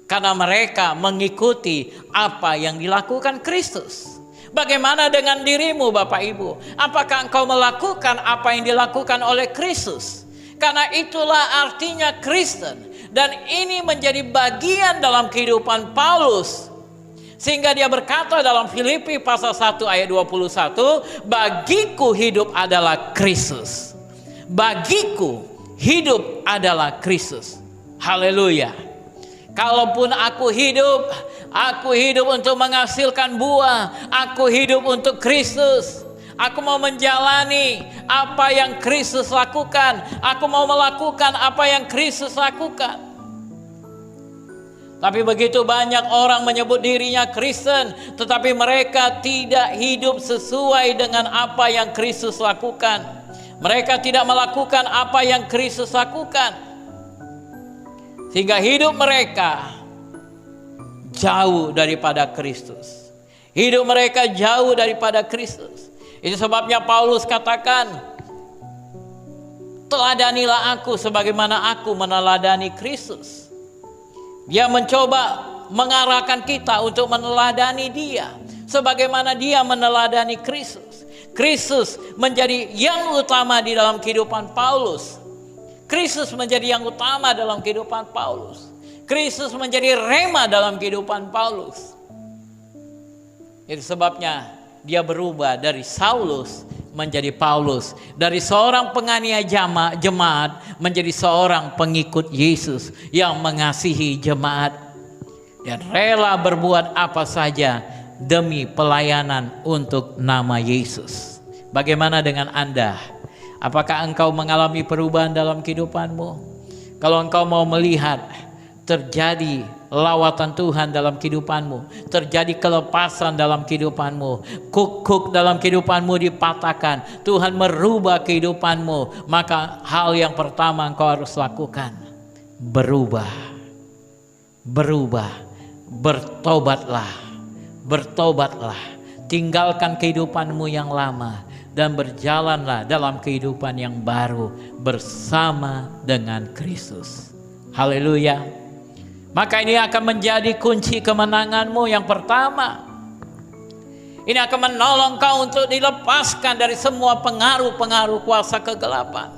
karena mereka mengikuti apa yang dilakukan Kristus. Bagaimana dengan dirimu Bapak Ibu? Apakah engkau melakukan apa yang dilakukan oleh Kristus? Karena itulah artinya Kristen. Dan ini menjadi bagian dalam kehidupan Paulus. Sehingga dia berkata dalam Filipi pasal 1 ayat 21, bagiku hidup adalah Kristus. Bagiku hidup adalah Kristus. Haleluya. Kalaupun aku hidup untuk menghasilkan buah. Aku hidup untuk Kristus. Aku mau menjalani apa yang Kristus lakukan. Aku mau melakukan apa yang Kristus lakukan. Tapi begitu banyak orang menyebut dirinya Kristen, tetapi mereka tidak hidup sesuai dengan apa yang Kristus lakukan. Mereka tidak melakukan apa yang Kristus lakukan. Sehingga hidup mereka jauh daripada Kristus. Hidup mereka jauh daripada Kristus. Itu sebabnya Paulus katakan, teladanilah aku sebagaimana aku meneladani Kristus. Dia mencoba mengarahkan kita untuk meneladani dia, sebagaimana dia meneladani Kristus. Kristus menjadi yang utama di dalam kehidupan Paulus. Kristus menjadi yang utama dalam kehidupan Paulus. Kristus menjadi rema dalam kehidupan Paulus. Itu sebabnya dia berubah dari Saulus menjadi Paulus. Dari seorang penganiaya jemaat menjadi seorang pengikut Yesus yang mengasihi jemaat. Dan rela berbuat apa saja demi pelayanan untuk nama Yesus. Bagaimana dengan Anda? Apakah engkau mengalami perubahan dalam kehidupanmu? Kalau engkau mau melihat terjadi lawatan Tuhan dalam kehidupanmu, terjadi kelepasan dalam kehidupanmu, kuk dalam kehidupanmu dipatahkan, Tuhan merubah kehidupanmu, maka hal yang pertama engkau harus lakukan, berubah, bertobatlah, tinggalkan kehidupanmu yang lama, dan berjalanlah dalam kehidupan yang baru bersama dengan Kristus. Haleluya. Maka ini akan menjadi kunci kemenanganmu yang pertama. Ini akan menolong kau untuk dilepaskan dari semua pengaruh-pengaruh kuasa kegelapan.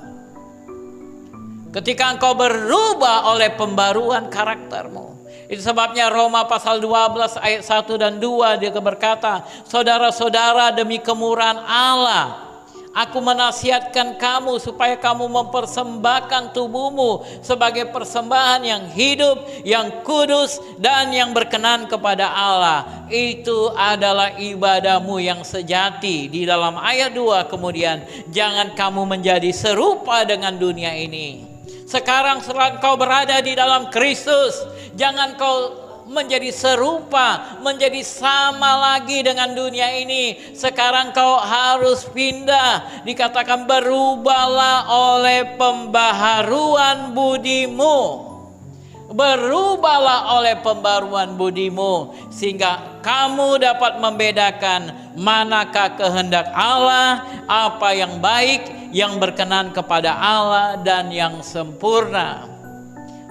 Ketika engkau berubah oleh pembaruan karaktermu. Itu sebabnya Roma pasal 12 ayat 1 dan 2 dia berkata, saudara-saudara demi kemurahan Allah, aku menasihatkan kamu supaya kamu mempersembahkan tubuhmu sebagai persembahan yang hidup, yang kudus, dan yang berkenan kepada Allah. Itu adalah ibadahmu yang sejati. Di dalam ayat 2 kemudian, jangan kamu menjadi serupa dengan dunia ini. Sekarang setelah kau berada di dalam Kristus, jangan kau menjadi serupa, menjadi sama lagi dengan dunia ini. Sekarang kau harus pindah. Dikatakan berubahlah oleh pembaharuan budimu. Berubahlah oleh pembaruan budimu, sehingga kamu dapat membedakan manakah kehendak Allah, apa yang baik, yang berkenan kepada Allah, dan yang sempurna.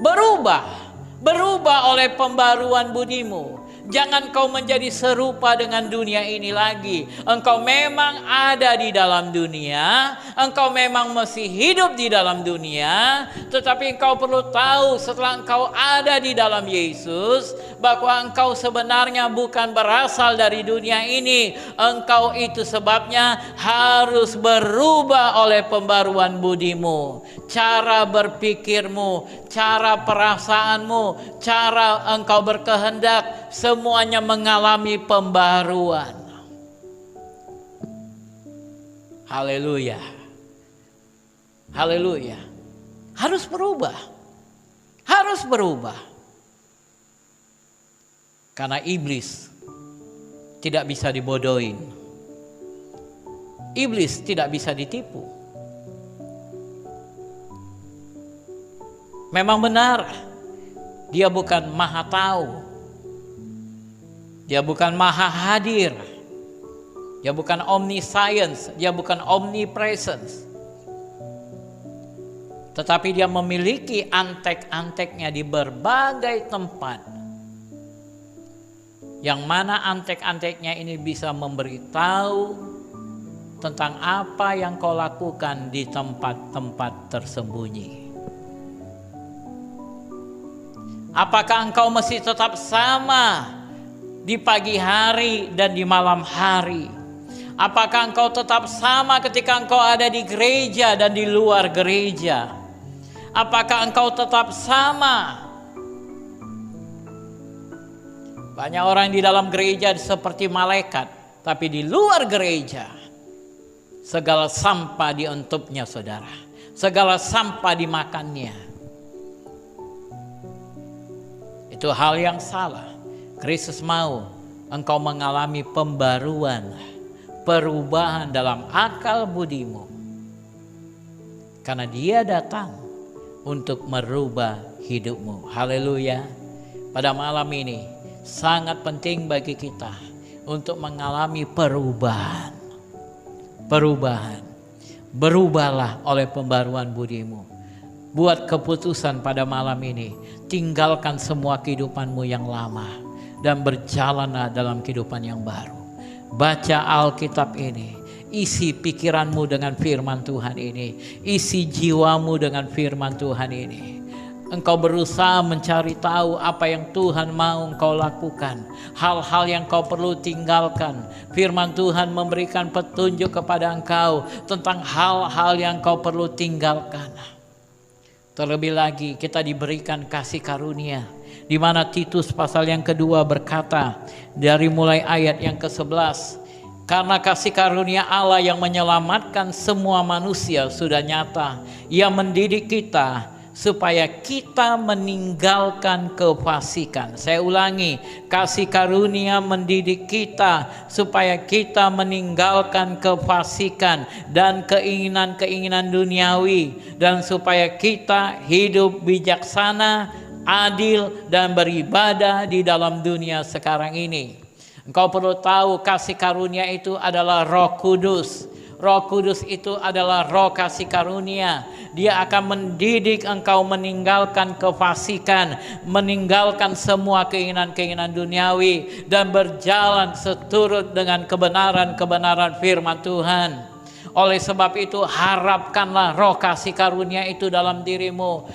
Berubah oleh pembaruan budimu. Jangan kau menjadi serupa dengan dunia ini lagi. Engkau memang ada di dalam dunia, engkau memang masih hidup di dalam dunia, tetapi engkau perlu tahu setelah engkau ada di dalam Yesus, bahwa engkau sebenarnya bukan berasal dari dunia ini. Engkau itu sebabnya harus berubah oleh pembaruan budimu, cara berpikirmu, cara perasaanmu, cara engkau berkehendak, semuanya mengalami pembaruan. Haleluya. Haleluya. Harus berubah. Harus berubah. Karena iblis tidak bisa dibodohin. Iblis tidak bisa ditipu. Memang benar, dia bukan maha tahu. Dia bukan maha hadir. Dia bukan omniscience, dia bukan omnipresence. Tetapi dia memiliki antek-anteknya di berbagai tempat. Yang mana antek-anteknya ini bisa memberitahu tentang apa yang kau lakukan di tempat-tempat tersembunyi. Apakah engkau masih tetap sama di pagi hari dan di malam hari? Apakah engkau tetap sama ketika engkau ada di gereja dan di luar gereja? Apakah engkau tetap sama? Banyak orang di dalam gereja seperti malaikat, tapi di luar gereja segala sampah dientupnya, saudara. Segala sampah dimakannya. Itu hal yang salah. Kristus mau engkau mengalami pembaruan, perubahan dalam akal budimu. Karena dia datang untuk merubah hidupmu. Haleluya. Pada malam ini sangat penting bagi kita untuk mengalami perubahan. Perubahan. Berubahlah oleh pembaruan budimu. Buat keputusan pada malam ini. Tinggalkan semua kehidupanmu yang lama dan berjalanlah dalam kehidupan yang baru. Baca Alkitab ini, isi pikiranmu dengan firman Tuhan ini, isi jiwamu dengan firman Tuhan ini. Engkau berusaha mencari tahu apa yang Tuhan mau engkau lakukan, hal-hal yang kau perlu tinggalkan. Firman Tuhan memberikan petunjuk kepada engkau tentang hal-hal yang kau perlu tinggalkan. Terlebih lagi kita diberikan kasih karunia, di mana Titus pasal yang kedua berkata dari mulai ayat yang ke-11, karena kasih karunia Allah yang menyelamatkan semua manusia sudah nyata. Ia mendidik kita supaya kita meninggalkan kefasikan. Saya ulangi, kasih karunia mendidik kita supaya kita meninggalkan kefasikan dan keinginan-keinginan duniawi, dan supaya kita hidup bijaksana, adil, dan beribadah di dalam dunia sekarang ini. Engkau perlu tahu kasih karunia itu adalah Roh Kudus. Roh Kudus itu adalah roh kasih karunia. Dia akan mendidik engkau meninggalkan kefasikan, meninggalkan semua keinginan-keinginan duniawi, dan berjalan seturut dengan kebenaran-kebenaran firman Tuhan. Oleh sebab itu harapkanlah roh kasih karunia itu dalam dirimu.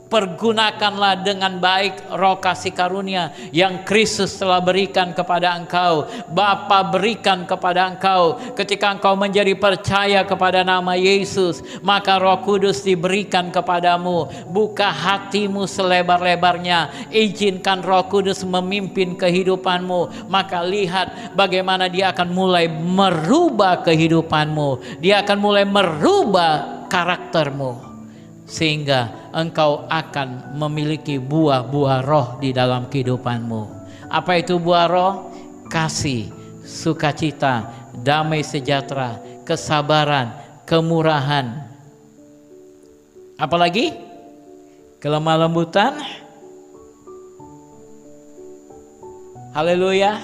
Pergunakanlah dengan baik roh kasih karunia yang Kristus telah berikan kepada engkau, Bapa berikan kepada engkau. Ketika engkau menjadi percaya kepada nama Yesus, maka Roh Kudus diberikan kepadamu. Buka hatimu selebar-lebarnya, izinkan Roh Kudus memimpin kehidupanmu. Maka lihat bagaimana dia akan mulai merubah kehidupanmu. Dia akan mulai merubah karaktermu, sehingga engkau akan memiliki buah-buah roh di dalam kehidupanmu. Apa itu buah roh? Kasih, sukacita, damai sejahtera, kesabaran, kemurahan. Apalagi? Kelemah lembutan, Haleluya.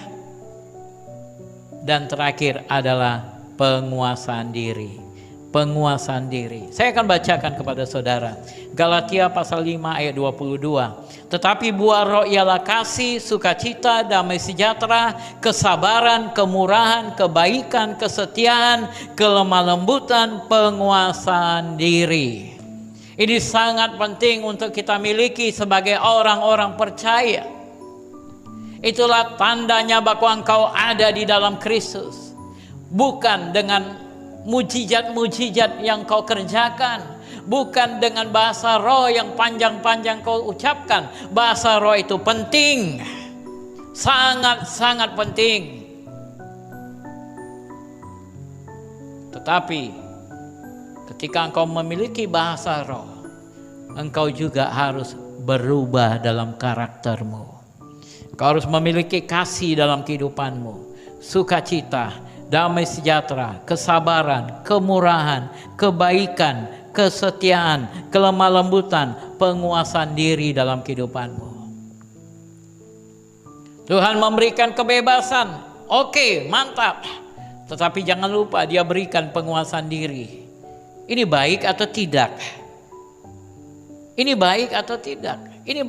Dan terakhir adalah penguasaan diri. Penguasaan diri. Saya akan bacakan kepada saudara. Galatia pasal 5 ayat 22. Tetapi buah roh ialah kasih, sukacita, damai sejahtera, kesabaran, kemurahan, kebaikan, kesetiaan, kelemah lembutan, penguasaan diri. Ini sangat penting untuk kita miliki sebagai orang-orang percaya. Itulah tandanya bahwa engkau ada di dalam Kristus. Bukan dengan mujizat-mujizat yang kau kerjakan. Bukan dengan bahasa roh yang panjang-panjang kau ucapkan. Bahasa roh itu penting. Sangat-sangat penting. Tetapi ketika engkau memiliki bahasa roh, engkau juga harus berubah dalam karaktermu. Engkau harus memiliki kasih dalam kehidupanmu. Sukacita, damai sejahtera, kesabaran, kemurahan, kebaikan, kesetiaan, kelemah lembutan, penguasaan diri dalam kehidupanmu. Tuhan memberikan kebebasan, oke, mantap. Tetapi jangan lupa dia berikan penguasaan diri. Ini baik atau tidak? Ini baik atau tidak? Ini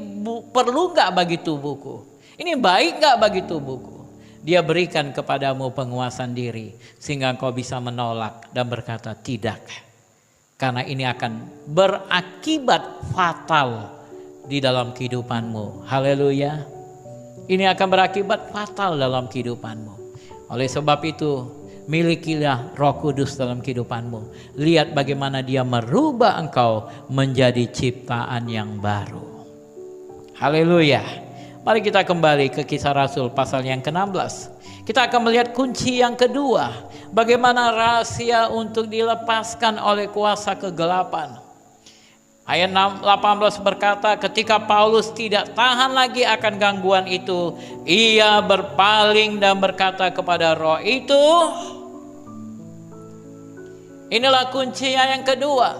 perlu nggak bagi tubuhku? Ini baik nggak bagi tubuhku? Dia berikan kepadamu penguasaan diri sehingga engkau bisa menolak dan berkata tidak. Karena ini akan berakibat fatal di dalam kehidupanmu. Haleluya. Ini akan berakibat fatal dalam kehidupanmu. Oleh sebab itu, milikilah Roh Kudus dalam kehidupanmu. Lihat bagaimana dia merubah engkau menjadi ciptaan yang baru. Haleluya. Mari kita kembali ke Kisah Rasul pasal yang ke-16. Kita akan melihat kunci yang kedua. Bagaimana rahasia untuk dilepaskan oleh kuasa kegelapan. Ayat 18 berkata, ketika Paulus tidak tahan lagi akan gangguan itu, ia berpaling dan berkata kepada roh itu. Inilah kuncinya yang kedua.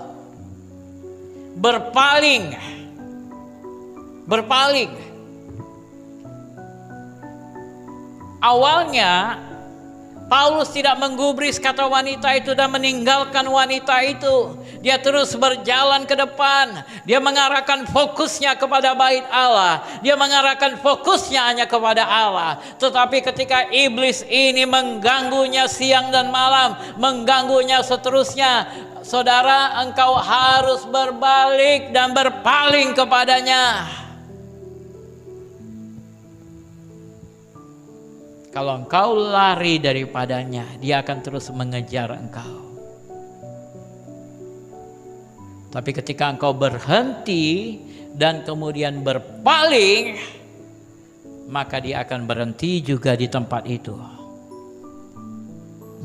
Berpaling. Berpaling. Awalnya Paulus tidak menggubris kata wanita itu dan meninggalkan wanita itu. Dia terus berjalan ke depan. Dia mengarahkan fokusnya kepada bait Allah. Dia mengarahkan fokusnya hanya kepada Allah. Tetapi ketika iblis ini mengganggunya siang dan malam, mengganggunya seterusnya, saudara, engkau harus berbalik dan berpaling kepadanya. Kalau engkau lari daripadanya, dia akan terus mengejar engkau. Tapi ketika engkau berhenti dan kemudian berpaling, maka dia akan berhenti juga di tempat itu.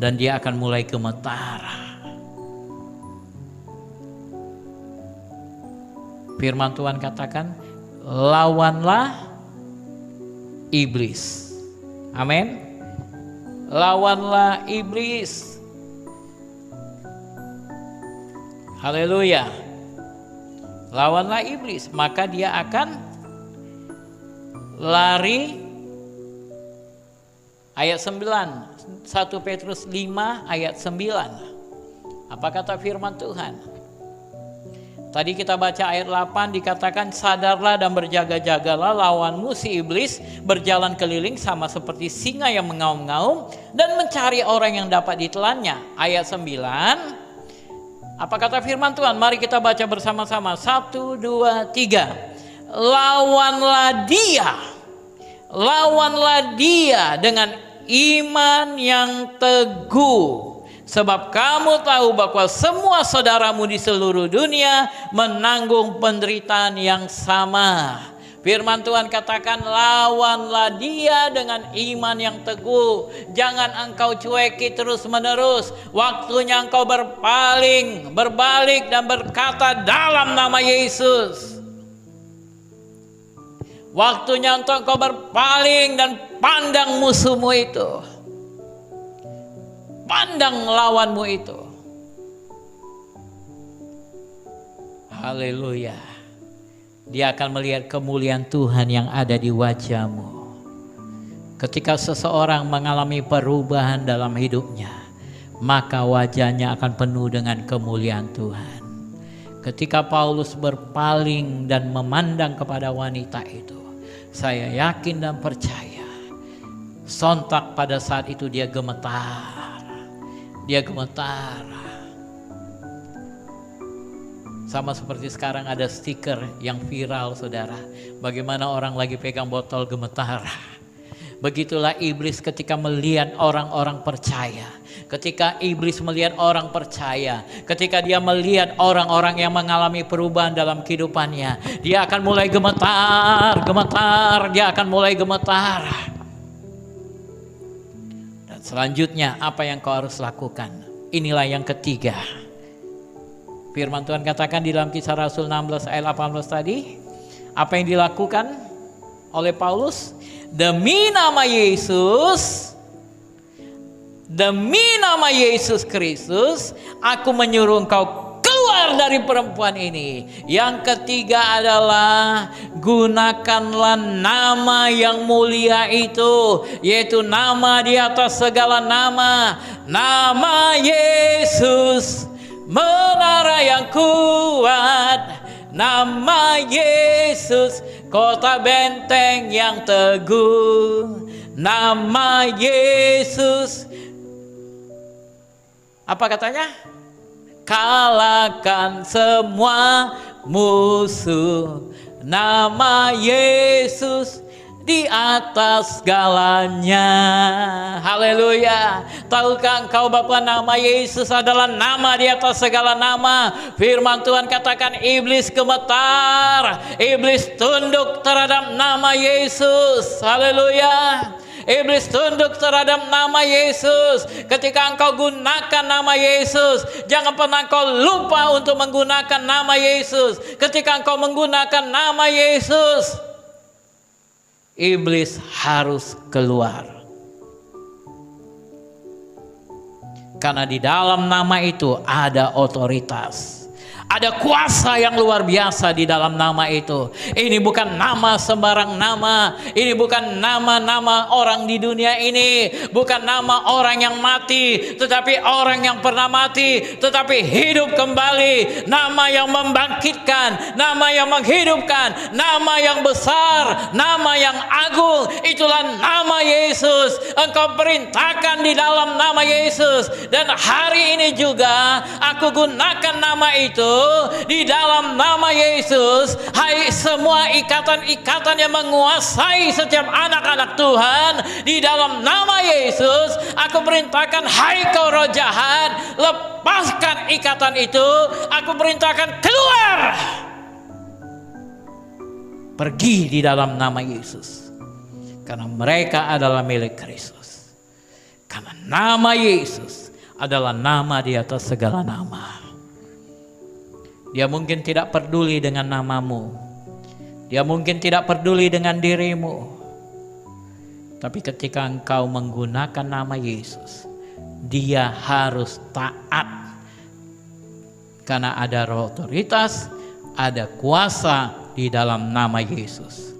Dan dia akan mulai gemetar. Firman Tuhan katakan, lawanlah iblis. Amin. Lawanlah iblis. Haleluya. Lawanlah iblis, maka dia akan lari. Ayat 9, 1 Petrus 5 ayat 9. Apa kata firman Tuhan? Tadi kita baca ayat 8 dikatakan, sadarlah dan berjaga-jagalah, lawanmu si iblis berjalan keliling sama seperti singa yang mengaum-ngaum dan mencari orang yang dapat ditelannya. Ayat 9, apa kata firman Tuhan? Mari kita baca bersama-sama. 1, 2, 3. Lawanlah dia dengan iman yang teguh. Sebab kamu tahu bahwa semua saudaramu di seluruh dunia menanggung penderitaan yang sama. Firman Tuhan katakan, lawanlah dia dengan iman yang teguh. Jangan engkau cueki terus menerus. Waktunya engkau berpaling, berbalik dan berkata dalam nama Yesus. Waktunya untuk engkau berpaling dan pandang musuhmu itu. Pandang lawanmu itu. Haleluya. Dia akan melihat kemuliaan Tuhan yang ada di wajahmu. Ketika seseorang mengalami perubahan dalam hidupnya, maka wajahnya akan penuh dengan kemuliaan Tuhan. Ketika Paulus berpaling dan memandang kepada wanita itu, saya yakin dan percaya, sontak pada saat itu dia gemetar. Dia gemetar. Sama seperti sekarang ada stiker yang viral, saudara. Bagaimana orang lagi pegang botol gemetar. Begitulah iblis ketika melihat orang-orang percaya. Ketika iblis melihat orang percaya, ketika dia melihat orang-orang yang mengalami perubahan dalam kehidupannya, dia akan mulai gemetar, dia akan mulai gemetar. Dan selanjutnya apa yang kau harus lakukan? Inilah yang ketiga. Firman Tuhan katakan di dalam Kisah Rasul 16 ayat 18 tadi, apa yang dilakukan oleh Paulus? Demi nama Yesus Kristus, aku menyuruh engkau keluar dari perempuan ini. Yang ketiga adalah gunakanlah nama yang mulia itu, yaitu nama di atas segala nama, nama Yesus, menara yang kuat, nama Yesus, kota benteng yang teguh, nama Yesus. Apa katanya? Kalahkan semua musuh, nama Yesus di atas segalanya. Haleluya. Tahukah engkau bahwa nama Yesus adalah nama di atas segala nama? Firman Tuhan katakan iblis gemetar, iblis tunduk terhadap nama Yesus. Haleluya. Iblis tunduk terhadap nama Yesus. Ketika engkau gunakan nama Yesus, jangan pernah engkau lupa untuk menggunakan nama Yesus. Ketika engkau menggunakan nama Yesus, iblis harus keluar. Karena di dalam nama itu ada otoritas. Ada kuasa yang luar biasa di dalam nama itu. Ini bukan nama sembarang nama. Ini bukan nama-nama orang di dunia ini. Bukan nama orang yang mati, tetapi orang yang pernah mati tetapi hidup kembali. Nama yang membangkitkan, nama yang menghidupkan, nama yang besar, nama yang agung. Itulah nama Yesus. Engkau perintahkan di dalam nama Yesus. Dan hari ini juga aku gunakan nama itu. Di dalam nama Yesus, hai semua ikatan-ikatan yang menguasai setiap anak-anak Tuhan, di dalam nama Yesus, aku perintahkan, hai kau roh jahat, lepaskan ikatan itu. Aku perintahkan keluar. Pergi di dalam nama Yesus. Karena mereka adalah milik Kristus. Karena nama Yesus adalah nama di atas segala nama. Dia mungkin tidak peduli dengan namamu. Dia mungkin tidak peduli dengan dirimu. Tapi ketika engkau menggunakan nama Yesus, dia harus taat. Karena ada otoritas, ada kuasa di dalam nama Yesus.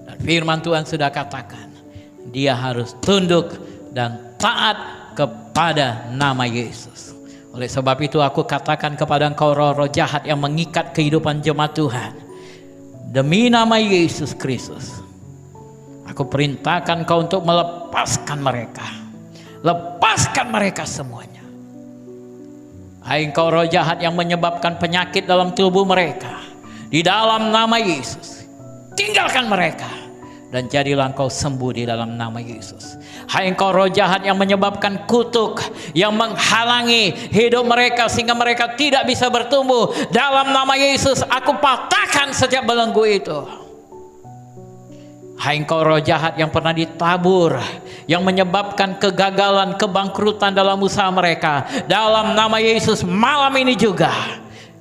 Dan firman Tuhan sudah katakan, dia harus tunduk dan taat kepada nama Yesus. Oleh sebab itu aku katakan kepada engkau roh-roh jahat yang mengikat kehidupan jemaat Tuhan, demi nama Yesus Kristus, aku perintahkan kau untuk melepaskan mereka. Lepaskan mereka semuanya. Hai engkau roh jahat yang menyebabkan penyakit dalam tubuh mereka, di dalam nama Yesus, tinggalkan mereka. Dan jadilah engkau sembuh di dalam nama Yesus. Hai engkau roh jahat yang menyebabkan kutuk, yang menghalangi hidup mereka sehingga mereka tidak bisa bertumbuh, dalam nama Yesus aku patahkan setiap belenggu itu. Hai engkau roh jahat yang pernah ditabur, yang menyebabkan kegagalan, kebangkrutan dalam usaha mereka, dalam nama Yesus malam ini juga,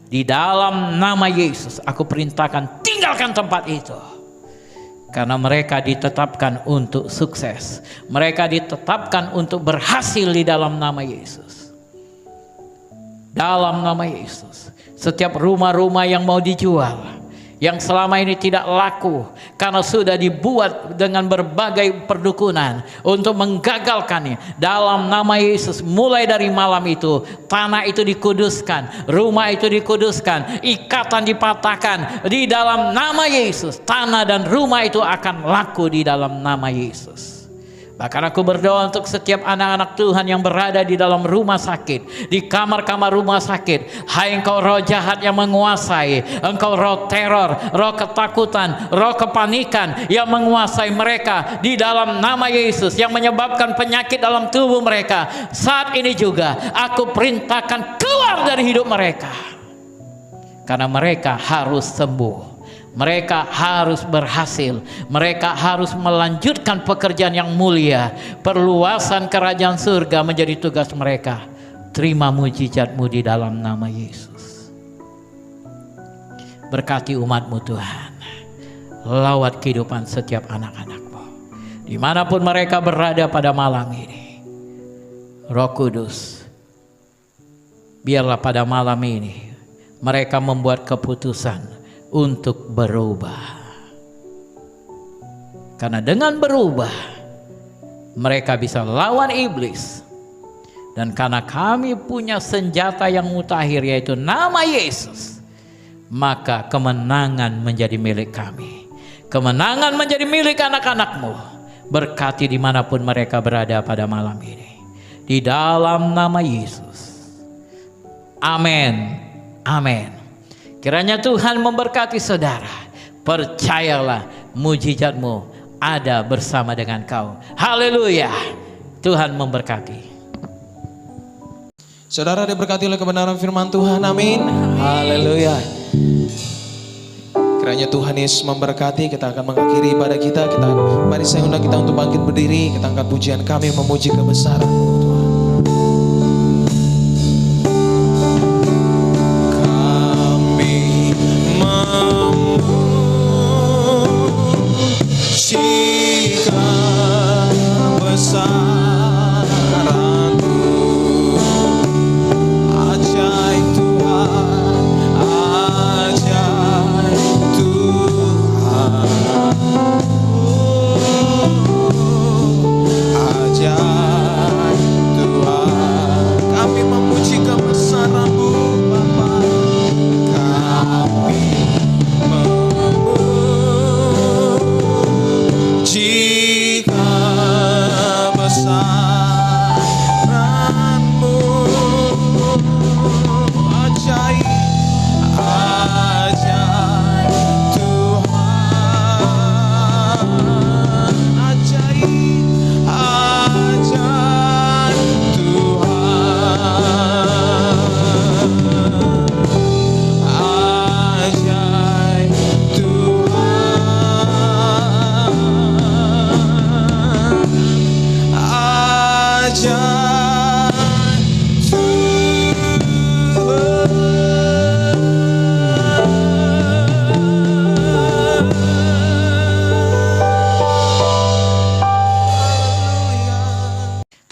di dalam nama Yesus aku perintahkan tinggalkan tempat itu. Karena mereka ditetapkan untuk sukses. Mereka ditetapkan untuk berhasil di dalam nama Yesus. Dalam nama Yesus. Setiap rumah-rumah yang mau dijual, yang selama ini tidak laku karena sudah dibuat dengan berbagai perdukunan untuk menggagalkannya. Dalam nama Yesus, mulai dari malam itu tanah itu dikuduskan, rumah itu dikuduskan, ikatan dipatahkan di dalam nama Yesus. Tanah dan rumah itu akan laku di dalam nama Yesus. Bahkan aku berdoa untuk setiap anak-anak Tuhan yang berada di dalam rumah sakit, di kamar-kamar rumah sakit. Hai engkau roh jahat yang menguasai, engkau roh teror, roh ketakutan, roh kepanikan yang menguasai mereka di dalam nama Yesus, yang menyebabkan penyakit dalam tubuh mereka. Saat ini juga aku perintahkan keluar dari hidup mereka, karena mereka harus sembuh. Mereka harus berhasil. Mereka harus melanjutkan pekerjaan yang mulia. Perluasan kerajaan surga menjadi tugas mereka. Terima mujizat-Mu di dalam nama Yesus. Berkati umat-Mu Tuhan. Lawat kehidupan setiap anak-anak-Mu, dimanapun mereka berada pada malam ini. Roh Kudus, biarlah pada malam ini mereka membuat keputusan untuk berubah. Karena dengan berubah mereka bisa lawan iblis. Dan karena kami punya senjata yang mutakhir, yaitu nama Yesus, maka kemenangan menjadi milik kami. Kemenangan menjadi milik anak-anak-Mu. Berkati dimanapun mereka berada pada malam ini, di dalam nama Yesus. Amin. Amin. Kiranya Tuhan memberkati saudara. Percayalah, mujizat-Mu ada bersama dengan kau. Haleluya. Tuhan memberkati. Saudara diberkati oleh kebenaran firman Tuhan. Amin. Haleluya. Kiranya Tuhan Yesus memberkati. Kita akan mengakhiri ibadah kita. Mari saya undang kita untuk bangkit berdiri. Kita angkat pujian kami memuji kebesaran-Mu Tuhan.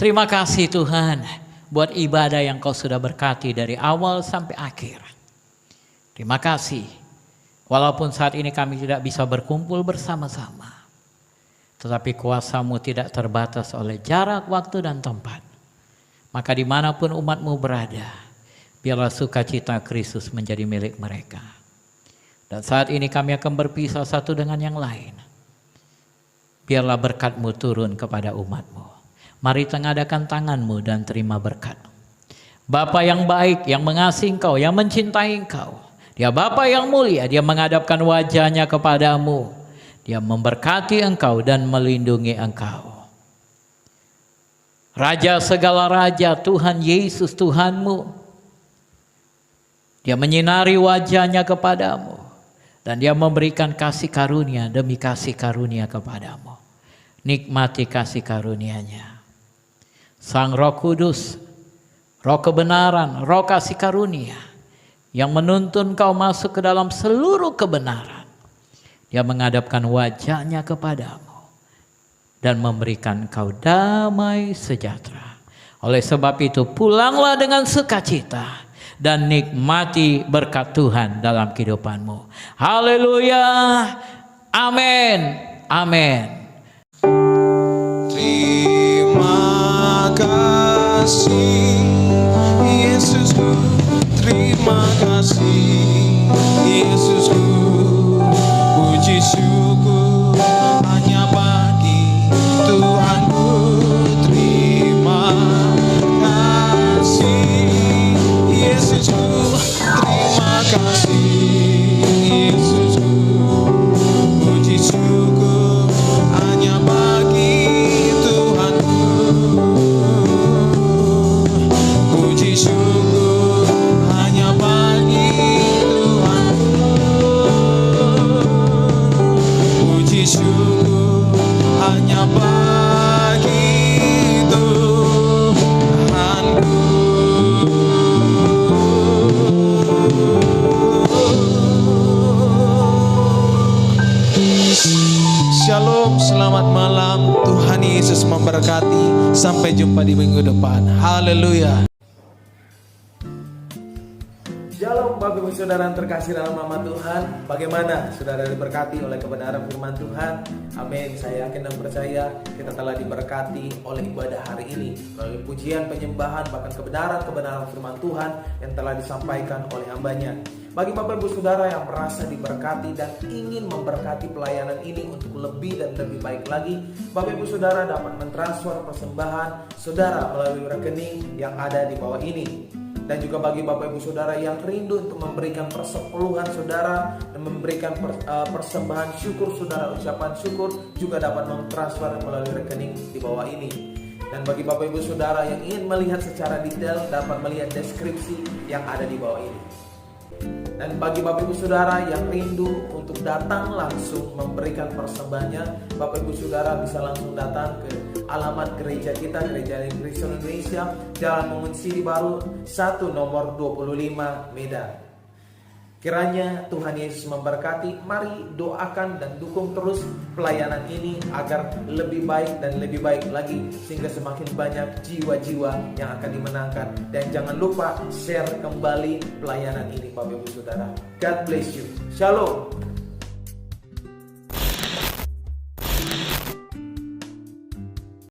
Terima kasih Tuhan buat ibadah yang Kau sudah berkati dari awal sampai akhir. Terima kasih. Walaupun saat ini kami tidak bisa berkumpul bersama-sama, tetapi kuasa-Mu tidak terbatas oleh jarak, waktu, dan tempat. Maka dimanapun umat-Mu berada, biarlah sukacita Kristus menjadi milik mereka. Dan saat ini kami akan berpisah satu dengan yang lain. Biarlah berkat-Mu turun kepada umat-Mu. Mari tengadakan tangan-Mu dan terima berkat. Bapa yang baik, yang mengasihi Engkau, yang mencintai Engkau. Dia Bapa yang mulia, Dia menghadapkan wajahnya kepadamu. Dia memberkati Engkau dan melindungi Engkau. Raja segala raja, Tuhan Yesus Tuhanmu, Dia menyinari wajahnya kepadamu. Dan Dia memberikan kasih karunia demi kasih karunia kepadamu. Nikmati kasih karunia-Nya. Sang Roh Kudus, Roh kebenaran, Roh kasih karunia, yang menuntun kau masuk ke dalam seluruh kebenaran. Dia menghadapkan wajahnya kepadamu dan memberikan kau damai sejahtera. Oleh sebab itu pulanglah dengan sukacita dan nikmati berkat Tuhan dalam kehidupanmu. Haleluya. Amin. Amin. Terima kasih Yesusku, terima kasih Yesusku, puji syukur hanya bagi Tuhanku. Terima kasih Yesusku, terima kasih Yesusku, puji syukur hanya bagi Tuhanku. Puji syukur hanya bagi Tuhanku. Puji syukur hanya bagi Tuhanku. Shalom, selamat malam. Tuhan Yesus memberkati. Sampai jumpa di minggu depan. Haleluya. Shalom Bapak Ibu Saudara yang terkasih dalam nama Tuhan. Bagaimana saudara diberkati oleh kebenaran firman Tuhan? Amin. Saya yakin dan percaya kita telah diberkati oleh ibadah hari ini melalui pujian, penyembahan, bahkan kebenaran firman Tuhan yang telah disampaikan oleh hambanya. Bagi Bapak Ibu Saudara yang merasa diberkati dan ingin memberkati pelayanan ini untuk lebih dan lebih baik lagi, Bapak Ibu Saudara dapat mentransfer persembahan saudara melalui rekening yang ada di bawah ini. Dan juga bagi Bapak Ibu Saudara yang rindu untuk memberikan persepuluhan saudara dan memberikan persembahan syukur saudara, ucapan syukur, juga dapat mentransfer melalui rekening di bawah ini. Dan bagi Bapak Ibu Saudara yang ingin melihat secara detail, dapat melihat deskripsi yang ada di bawah ini. Dan bagi Bapak Ibu Saudara yang rindu untuk datang langsung memberikan persembahannya, Bapak Ibu Saudara bisa langsung datang ke alamat gereja kita, Gereja Kristen Indonesia, Jalan Mungun Sidi Baru 1 nomor 25 Medan. Kiranya Tuhan Yesus memberkati. Mari doakan dan dukung terus pelayanan ini agar lebih baik dan lebih baik lagi, sehingga semakin banyak jiwa-jiwa yang akan dimenangkan. Dan jangan lupa share kembali pelayanan ini Bapak Ibu Saudara. God bless you. Shalom.